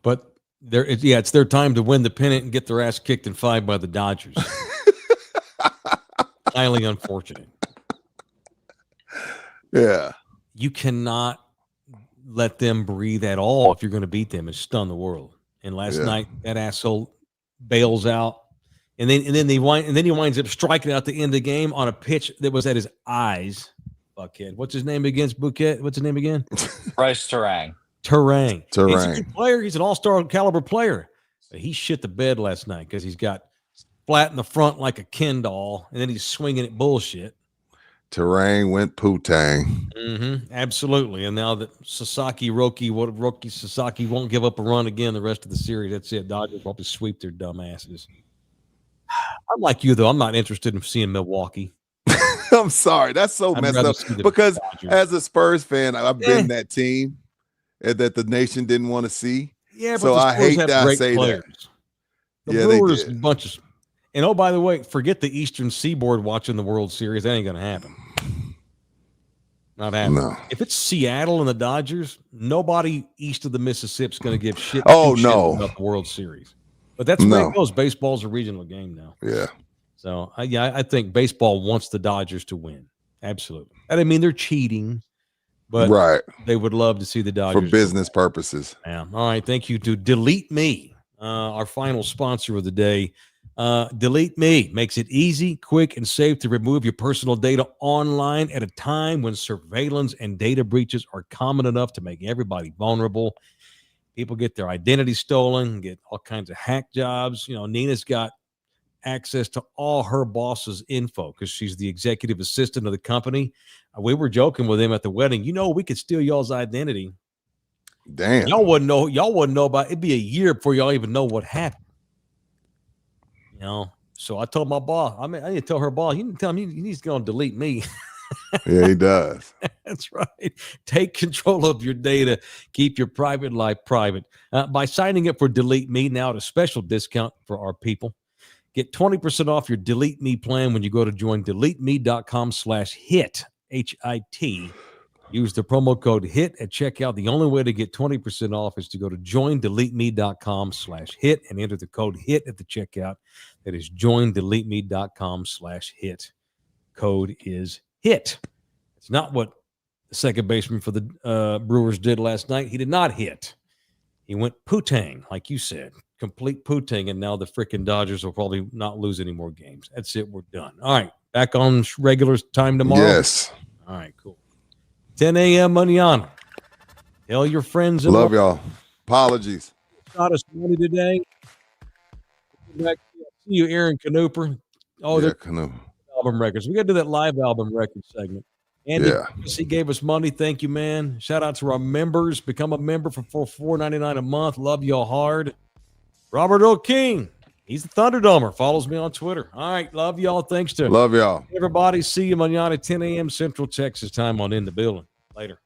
But it's their time to win the pennant and get their ass kicked in 5 by the Dodgers. Highly unfortunate. Yeah. You cannot let them breathe at all if you're going to beat them and stun the world. And last night, that asshole bails out. And then he winds up striking out the end of the game on a pitch that was at his eyes. Fuckhead. What's his name against Bouquet? What's his name again? Bryce Terang. He's a good player. He's an all-star caliber player. But he shit the bed last night because he's got flat in the front like a Ken doll, and then he's swinging at bullshit. Terang went poo-tang. Absolutely. And now that Roki Sasaki won't give up a run again the rest of the series, that's it. Dodgers probably sweep their dumb asses. I'm like you, though. I'm not interested in seeing Milwaukee. I'm sorry. That's so messed up. Because as a Spurs fan, I've been that team that the nation didn't want to see. Yeah, but so I hate that I say players. That. The Brewers, a bunch of. And oh, by the way, forget the Eastern Seaboard watching the World Series. That ain't going to happen. Not happening. No. If it's Seattle and the Dodgers, nobody east of the Mississippi is going to give shit. Shit about the World Series. But that's where it goes. Baseball's a regional game now. Yeah. So I think baseball wants the Dodgers to win. Absolutely. I mean, they're cheating, but they would love to see the Dodgers for business purposes. Yeah. All right. Thank you to Delete Me, our final sponsor of the day. Delete Me makes it easy, quick, and safe to remove your personal data online at a time when surveillance and data breaches are common enough to make everybody vulnerable. People get their identity stolen, get all kinds of hack jobs. Nina's got access to all her boss's info because she's the executive assistant of the company. We were joking with him at the wedding. We could steal y'all's identity. Damn. Y'all wouldn't know about it. It'd be a year before y'all even know what happened. So I told my boss, I need to tell her boss, you can tell him he needs to go and delete me. Yeah, he does. That's right. Take control of your data. Keep your private life private. By signing up for Delete Me now at a special discount for our people, get 20% off your Delete Me plan when you go to join deleteme.com/hit, HIT. Use the promo code HIT at checkout. The only way to get 20% off is to go to joindeleteme.com/hit and enter the code HIT at the checkout. That is joindeleteme.com/hit. Code is HIT. It's not what the second baseman for the Brewers did last night. He did not hit. He went poo-tang, like you said. Complete poo-tang, and now the freaking Dodgers will probably not lose any more games. That's it. We're done. All right. Back on regular time tomorrow? Yes. All right, cool. 10 a.m. mañana. Tell your friends. Love y'all. Apologies. Got us money today. See you, Aaron Canooper. Oh, yeah, Canooper. Album records. We got to do that live album record segment. Andy, he gave us money. Thank you, man. Shout out to our members. Become a member for $4.99 a month. Love y'all hard. Robert O. King. He's the Thunderdomer. Follows me on Twitter. All right. Love y'all. Thanks to love y'all. Everybody. See you mañana, 10 a.m. Central Texas time on In the Building. Later.